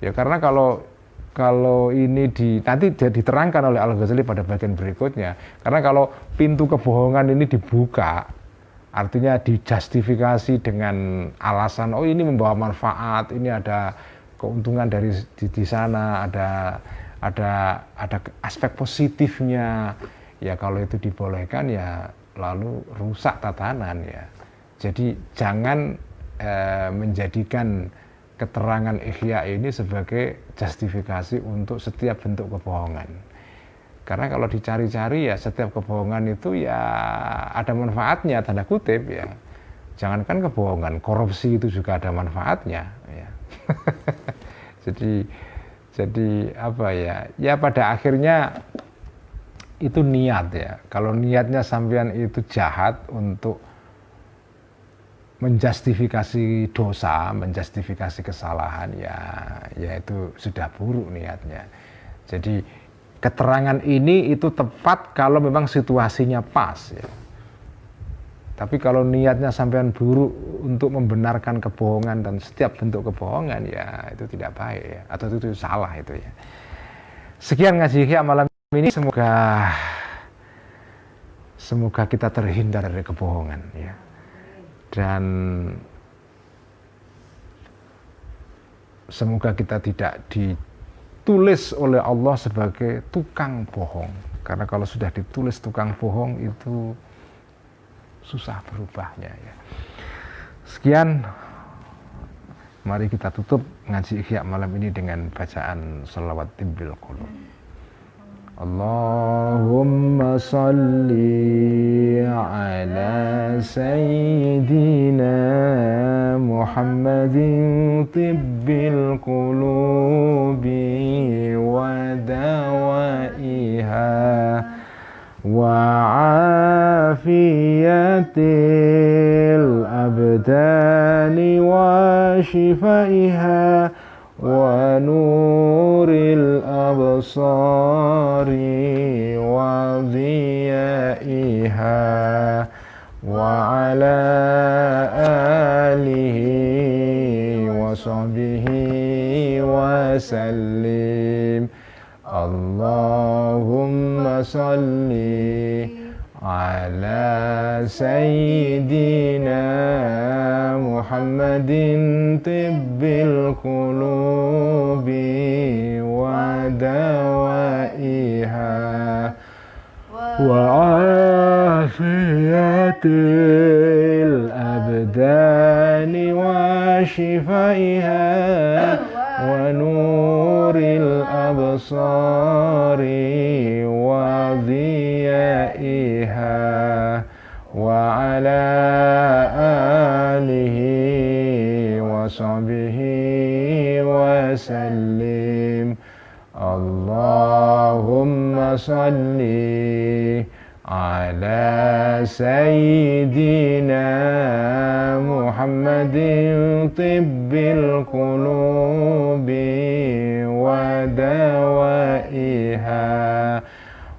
Ya karena kalau ini nanti diterangkan oleh Al-Ghazali pada bagian berikutnya. Karena kalau pintu kebohongan ini dibuka, artinya dijustifikasi dengan alasan ini membawa manfaat, ini ada keuntungan di sana, ada aspek positifnya. Ya kalau itu dibolehkan ya lalu rusak tatanan ya. Jadi jangan menjadikan keterangan Ihya ini sebagai justifikasi untuk setiap bentuk kebohongan. Karena kalau dicari-cari ya setiap kebohongan itu ya ada manfaatnya, tanda kutip ya. Jangankan kebohongan, korupsi itu juga ada manfaatnya ya. jadi apa ya? Ya pada akhirnya itu niat ya. Kalau niatnya sampean itu jahat untuk menjustifikasi dosa, menjustifikasi kesalahan ya itu sudah buruk niatnya. Jadi keterangan ini itu tepat kalau memang situasinya pas ya. Tapi kalau niatnya sampean buruk untuk membenarkan kebohongan dan setiap bentuk kebohongan ya itu tidak baik ya, atau itu salah itu ya. Sekian ngaji Ihya malam ini, semoga kita terhindar dari kebohongan ya. Dan semoga kita tidak ditulis oleh Allah sebagai tukang bohong. Karena kalau sudah ditulis tukang bohong itu susah berubahnya ya. Sekian, mari kita tutup ngaji Ihya malam ini dengan bacaan sholawat tibbil qulub. Allahumma salli ala sayyidina Muhammadin tibbil qulubi wa dawaiha wa afiyatil abdani wa shifaiha wa nuril absari wa dhiyaiha wa ala alihi wa sahbihi wa sallim. Allahumma salli ala sayyidina Muhammadin tibbil qulubi wa dawaiha wa afiyatil abdani wa shifaiha wa nuril absari wa dhiyaiha wa ala alihi wa sahbihi wa sallim. Allahumma salli ala sayyidina Muhammadin tibbil qulubi wa dawaiha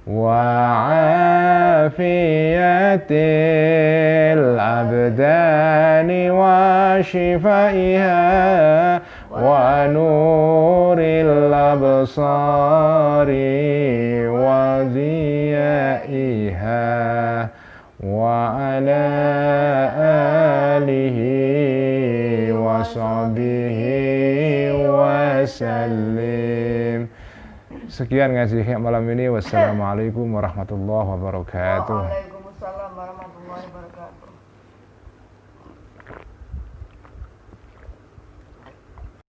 wa afiyatil abdani wa shifaiha wa nuril absari wa dhiyaiha wa ala alihi wa sahbihi wa sallim. Sekian ngaji Ihya malam ini. Wassalamualaikum warahmatullahi wabarakatuh. Waalaikumsalam warahmatullahi wabarakatuh.